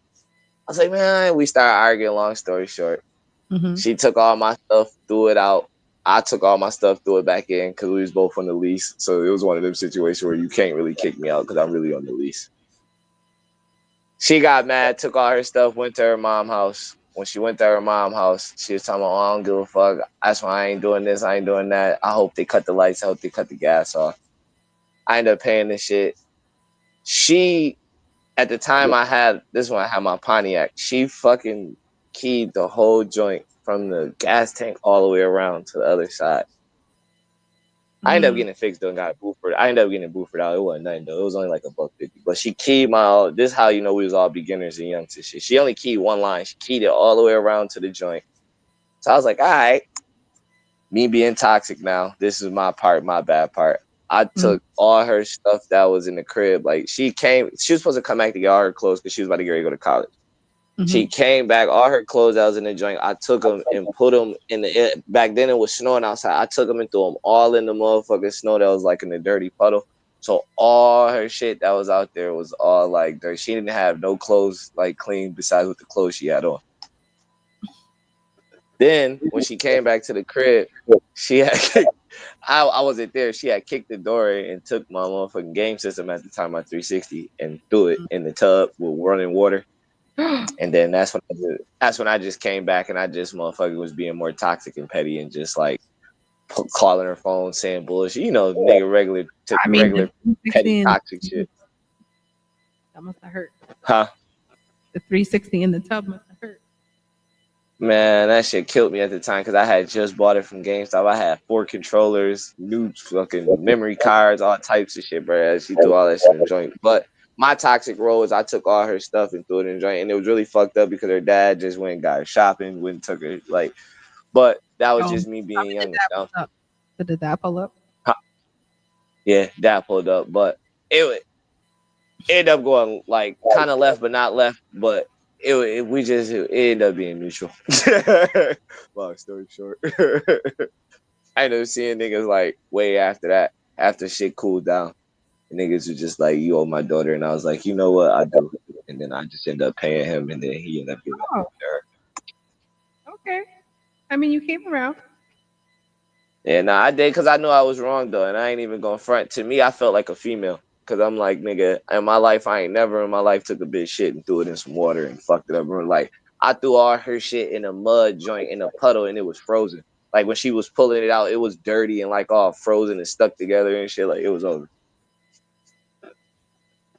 I was like, man, we started arguing. Long story short, Mm-hmm. she took all my stuff, threw it out. I took all my stuff, threw it back in because we was both on the lease. So it was one of them situations where you can't really kick me out because I'm really on the lease. She got mad, took all her stuff, went to her mom's house. When she went to her mom's house, she was talking about, oh, I don't give a fuck. That's why I ain't doing this. I ain't doing that. I hope they cut the lights. I hope they cut the gas off. I ended up paying this shit. She, at the time I had, this one I had my Pontiac. She fucking keyed the whole joint from the gas tank all the way around to the other side. I ended up Mm. getting it fixed though and got Buford. I ended up getting Buford out. It wasn't nothing though. It was only like $1.50. But she keyed my, this is how you know we was all beginners and youngs and shit. She only keyed one line. She keyed it all the way around to the joint. So I was like, all right, me being toxic now. This is my part, my bad part. I Mm. took all her stuff that was in the crib. Like she was supposed to come back to get all her clothes because she was about to get ready to go to college. Mm-hmm. She came back, all her clothes that was in the joint. I took them and put them in the. Back then it was snowing outside. I took them and threw them all in the motherfucking snow that was like in the dirty puddle. So all her shit that was out there was all like dirty. She didn't have no clothes like clean besides with the clothes she had on. Then when she came back to the crib, she had kicked. I wasn't there. She had kicked the door in and took my motherfucking game system at the time, my 360, and threw it in the tub with running water. And then that's when I just came back and I just motherfucker was being more toxic and petty and just like calling her phone saying bullshit. You know, nigga I mean, the regular petty 360 in toxic shit. that must have hurt. Huh? The 360 in the tub must have hurt. Man, that shit killed me at the time because I had just bought it from GameStop. I had 4 controllers, new fucking memory cards, all types of shit, bro. She threw all that shit in the joint. But my toxic role is I took all her stuff and threw it in the joint, and it was really fucked up because her dad just went and got her shopping, went and took her like. But that was Oh, just me tell being me the young and dad dumb. pulled up. Did the dad pull up? Yeah, dad pulled up, but it ended up going like kind of left, but not left. But it ended up being neutral. Long story short, I ended up seeing niggas like way after that, after shit cooled down. And niggas were just like, "You owe my daughter," and I was like, "You know what? I do." And then I just ended up paying him, and then he ended up giving it Oh, to her. okay. I mean, you came around. Yeah, nah, I did because I knew I was wrong though, and I ain't even gonna front. To me, I felt like a female because I'm like, nigga, in my life, I ain't never in my life took a big shit and threw it in some water and fucked it up. Bro. Like I threw all her shit in a mud joint in a puddle and it was frozen. Like when she was pulling it out, it was dirty and like all frozen and stuck together and shit. Like it was over.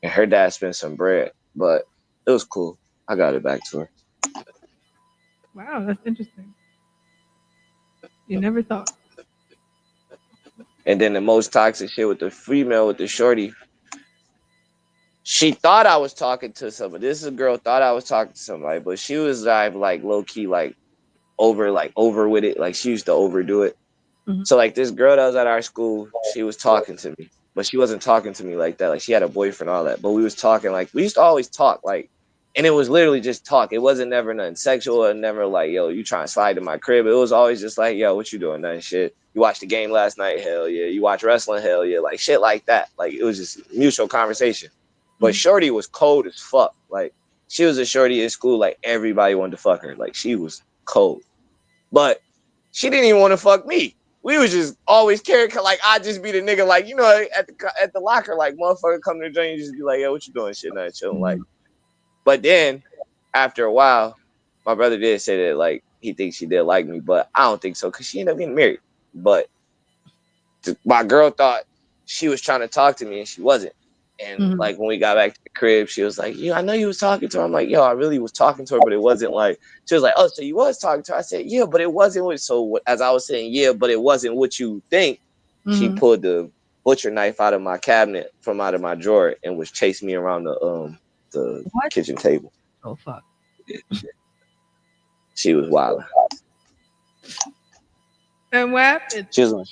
And her dad spent some bread, but it was cool. I got it back to her. Wow, that's interesting. You never thought. And then the most toxic shit with the female with the shorty, she thought I was talking to somebody. This is a girl thought I was talking to somebody, but she was like low key like over with it. Like she used to overdo it. Mm-hmm. So like this girl that was at our school, she was talking to me, but she wasn't talking to me like that. Like she had a boyfriend, all that. But we was talking like we used to always talk like And it was literally just talk. It wasn't never nothing sexual and never like, yo, you trying to slide to my crib. It was always just like, yo, what you doing? Nothing shit. You watched the game last night? Hell yeah. You watch wrestling? Hell yeah. Like shit like that. Like it was just mutual conversation. But Mhm. Shorty was cold as fuck. Like she was a shorty in school. Like everybody wanted to fuck her. Like she was cold. But she didn't even want to fuck me. We was just always carrying like I just be the nigga like at the locker like motherfucker come to the joint, you just be like, yo, what you doing? Shit, nothing chilling. Like, Mhm. but then after a while, my brother did say that like he thinks she did like me, but I don't think so because she ended up getting married. But my girl thought she was trying to talk to me and she wasn't. And Mhm. like when we got back to the crib, she was like, "Yeah, I know you was talking to her." I'm like, "Yo, I really was talking to her, but it wasn't like." She was like, "Oh, so you was talking to her?" I said, "Yeah, but it wasn't what." So as I was saying, "Yeah, but it wasn't what you think." She Mhm. pulled the butcher knife out of my cabinet from out of my drawer and was chasing me around the What? kitchen table. Oh fuck. She was wild. And what happened? She was like,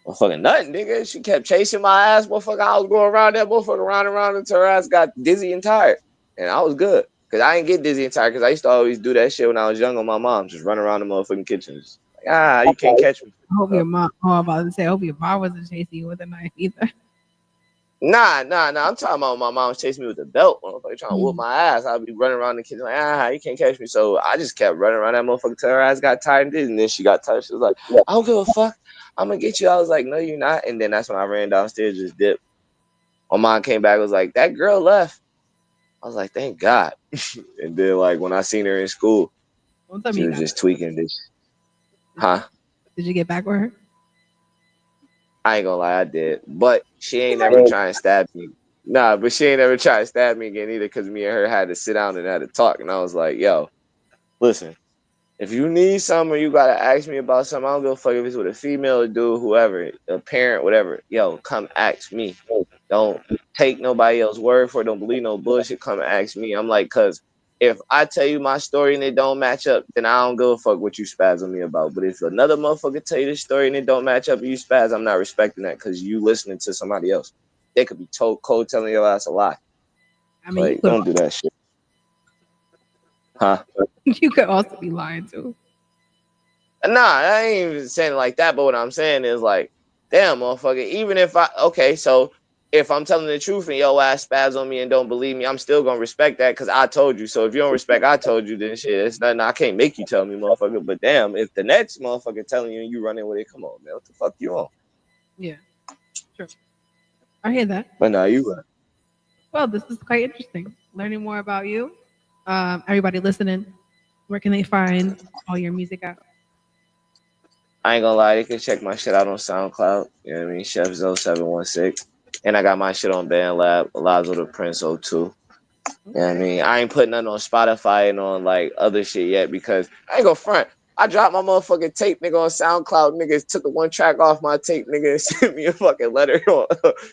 motherfucking nothing, nigga. She kept chasing my ass, motherfucker. I was going around that motherfucker, round and round until her ass got dizzy and tired. And I was good. Cause I didn't get dizzy and tired because I used to always do that shit when I was young on my mom, just run around the motherfucking kitchen. Just like, you can't catch me. I hope your mom. Oh, I'm about to say, I hope your mom wasn't chasing you with a knife either. Nah. I'm talking about my mom was chasing me with a belt, motherfucker, trying to whoop Mm. my ass. I'd be running around the kitchen like, you can't catch me. So I just kept running around that motherfucker till her ass got tired and dizzy. And then she got tired. She was like, I don't give a fuck. I'm gonna get you. I was like, no, you're not. And then that's when I ran downstairs, just dipped. My mom came back, was like, that girl left. I was like, thank God. And then like when I seen her in school, Don't tell me she you was got just back. tweaking this. Did you? Huh? Did you get back with her? I ain't gonna lie, I did. But she ain't never Right. trying to stab me. Nah, but she ain't never tried to stab me again either because me and her had to sit down and had to talk. And I was like, yo, listen, if you need something or you gotta ask me about something, I don't give a fuck if it's with a female or dude, whoever, a parent, whatever. Yo, come ask me. Don't take nobody else's word for it. Don't believe no bullshit. Come ask me. I'm like, cause if I tell you my story and it don't match up, then I don't give a fuck what you spaz on me about. But if another motherfucker tell you this story and it don't match up and you spaz, I'm not respecting that because you listening to somebody else. They could be told cold telling your ass a lie. I mean, you Like, could. don't do that shit. Huh? You could also be lying too. Nah, I ain't even saying it like that, but what I'm saying is like, damn, motherfucker, even if so if I'm telling the truth and your ass spaz on me and don't believe me, I'm still gonna respect that because I told you. So if you don't respect I told you, then shit, it's nothing I can't make you tell me, motherfucker. But damn, if the next motherfucker telling you and you running with it, come on, man, what the fuck you on? Yeah, true. I hear that. But nah, you right. Well, this is quite interesting. Learning more about you. Everybody listening, where can they find all your music at? I ain't gonna lie, they can check my shit out on SoundCloud. You know what I mean? Chef 0716. And I got my shit on BandLab, Alonzo the Prince 02. You know what I Okay. mean? I ain't putting nothing on Spotify and on like other shit yet because I ain't gonna front. I dropped my motherfucking tape, nigga, on SoundCloud. Niggas took the one track off my tape, nigga, and sent me a fucking letter or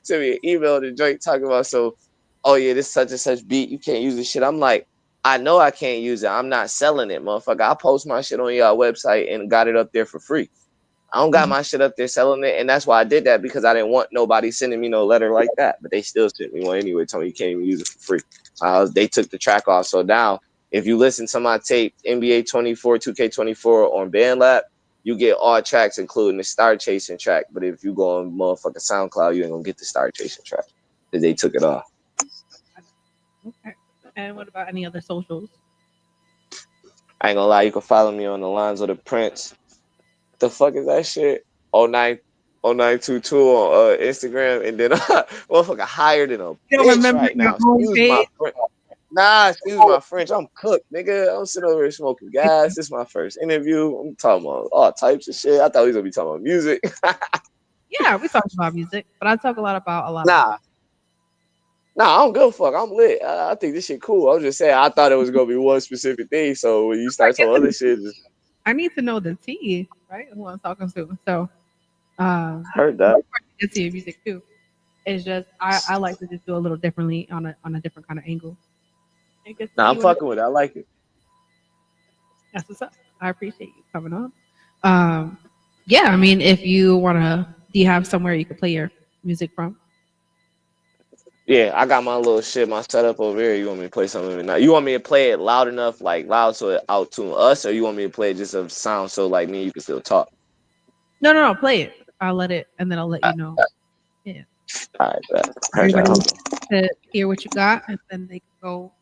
sent me an email to joint talking about oh yeah, this such and such beat, you can't use this shit. I'm like, I know I can't use it. I'm not selling it, motherfucker. I post my shit on y'all website and got it up there for free. I don't got Mhm. my shit up there selling it, and that's why I did that because I didn't want nobody sending me no letter like that. But they still sent me one anyway, telling me you can't even use it for free. They took the track off, so now if you listen to my tape NBA 24, 2K24 on BandLab, you get all tracks including the Star Chasing track. But if you go on motherfucking SoundCloud, you ain't gonna get the Star Chasing track because they took it off. Okay. And what about any other socials? I ain't gonna lie, you can follow me on the lines of the Prince. The fuck is that shit? 0922 on Instagram, and then motherfucker higher than a You don't bitch remember right your now. own Excuse my page? French. Nah, excuse my French. I'm cooked, nigga. I'm sitting over here smoking gas. This is my first interview. I'm talking about all types of shit. I thought we was gonna be talking about music. Yeah, we talked about music, but I talk a lot of nah, other. I don't give a fuck. I'm lit. I think this shit cool. I was just saying. I thought it was gonna be one specific thing. So when you I start guess talking other shit, just I need to know the T, right? Who I'm talking to. So, heard that. get to your music too. It's just I like to just do a little differently on a different kind of angle. And get to Nah, see I'm what fucking with it. I like it. that's what's up. I appreciate you coming on. Um, yeah, I mean, if you wanna, do you have somewhere you could play your music from? Yeah, I got my little shit, my setup over here. You want me to play something now? You want me to play it loud enough, like loud so it out tune us, or you want me to play it just a sound so like me and you can still talk? No, no, no. Play it. I'll let it, and then I'll let you know. Yeah, All right, heard everybody that. needs to hear what you got, and then they can go,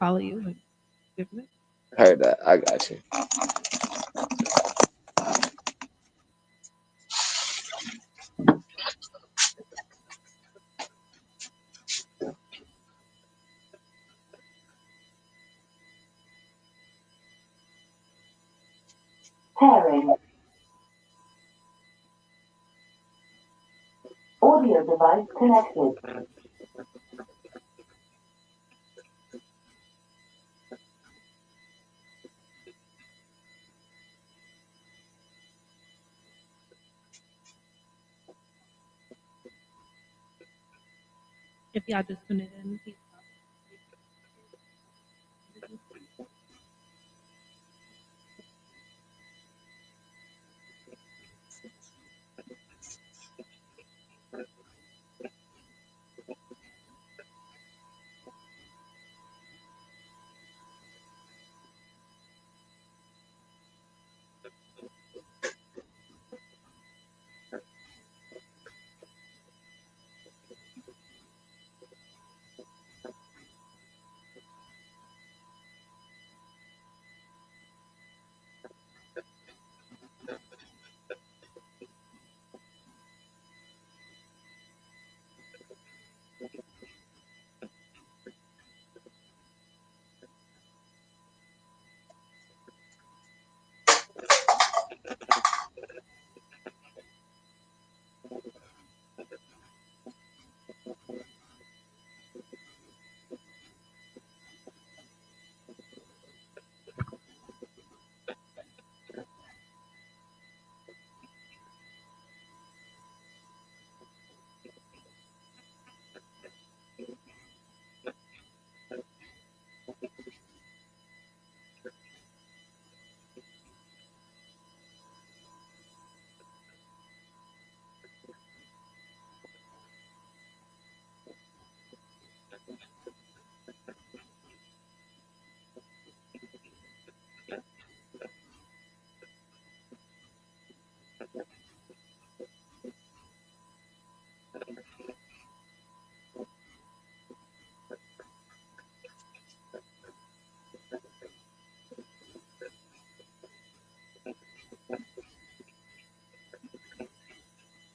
follow you and give them it. Heard that. I got you. Pairing. Audio device connected. If y'all just tune it in,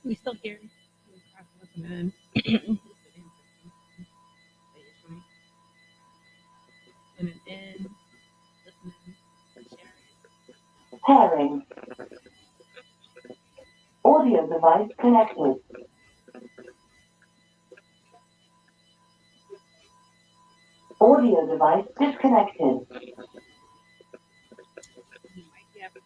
we still here. Listening. Listening in, listening, sharing. Pairing. Audio device connected. Audio device disconnected. You might be having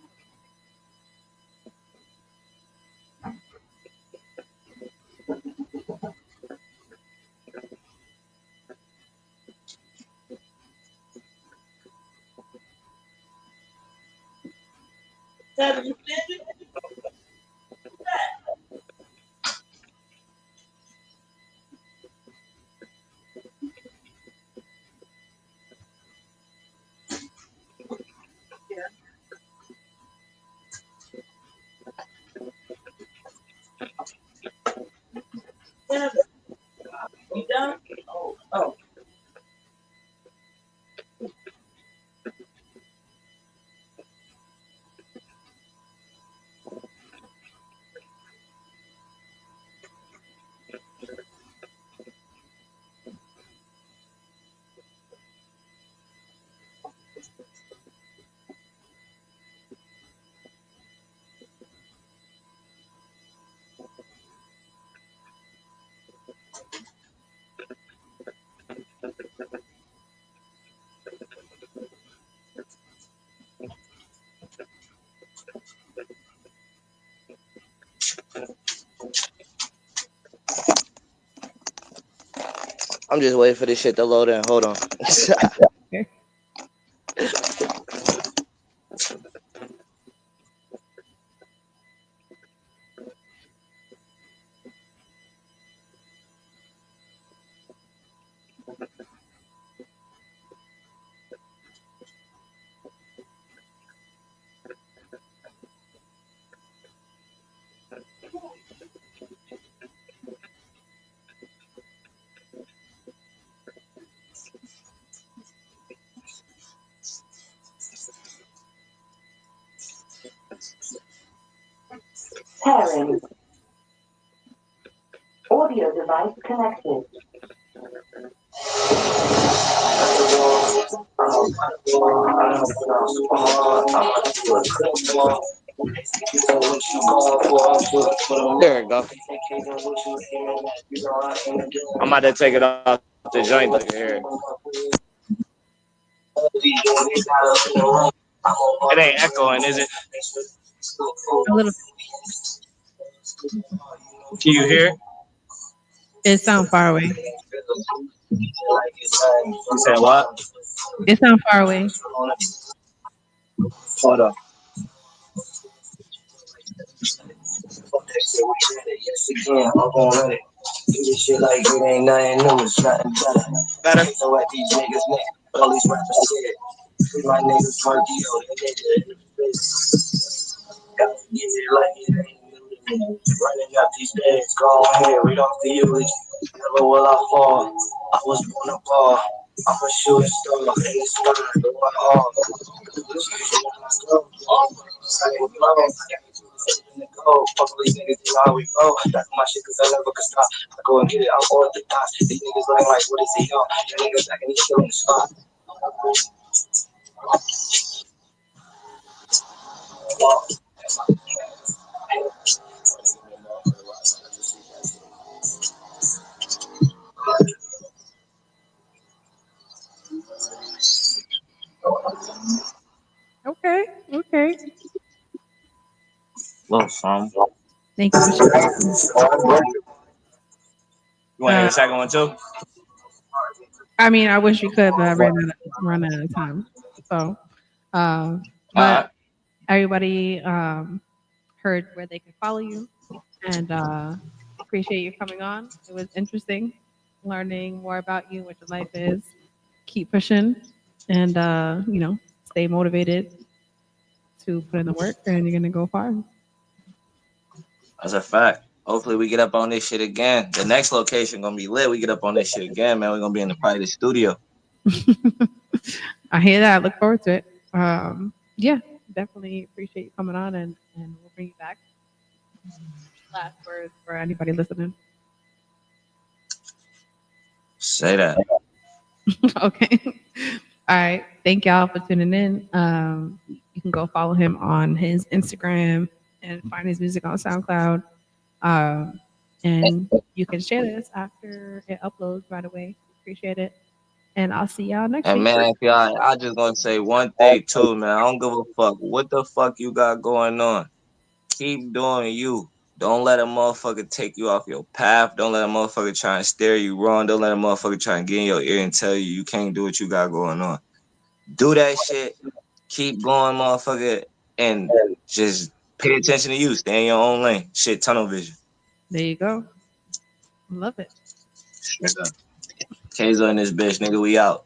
You done? Oh, oh. I'm just waiting for this shit to load in. Hold on. okay. Pairing. Audio device connected. There we go. I'm about to take it off the joint so you can hear it. It ain't echoing, is it? A little. Can you hear it? It sounds far away. You said what? It sounds far away. Hold up. Yes, again, I'm gonna let it. Do this shit like it ain't nothing new, it's nothing better. Better? So what these niggas make, all these rappers said. Free my niggas for deal, they nigga in the face. Gotta get it like it ain't new to me. Running up these days, go ahead, read off the eulogy. Never will I fall, I was born a ball. I'm a shooting star in the sky, go hard. Fuck all these niggas, you know how we roll. That's my shit, cause I never could stop. I go and get it, I'm orthodox. These niggas like, what is he on? That niggas back and he's killing the spot. Okay. Okay. Little something. Thank you for sharing. You want to hear the second one too? I mean, I wish we could, but I run out of time. So, but Alright. everybody heard where they could follow you, and appreciate you coming on. It was interesting learning more about you, what your life is. Keep pushing, and stay motivated to put in the work, and you're gonna go far. That's a fact. Hopefully we get up on this shit again. The next location gonna be lit. We get up on this shit again, man. We're gonna be in the private studio. I hear that. I look forward to it. Yeah, definitely appreciate you coming on, and we'll bring you back. Last words for anybody listening. Say that. Okay. All right. Thank y'all for tuning in. You can go follow him on his Instagram and find his music on SoundCloud. Um, and you can share this after it uploads right away. Appreciate it. And I'll see y'all next And week. man, if y'all, I just gonna say one thing too, man. I don't give a fuck what the fuck you got going on. Keep doing you. Don't let a motherfucker take you off your path. Don't let a motherfucker try and steer you wrong. Don't let a motherfucker try and get in your ear and tell you you can't do what you got going on. Do that shit. Keep going, motherfucker, and just pay attention to you. Stay in your own lane. Shit, tunnel vision. There you go. Love it. Straight up. K's on this bitch, nigga. We out.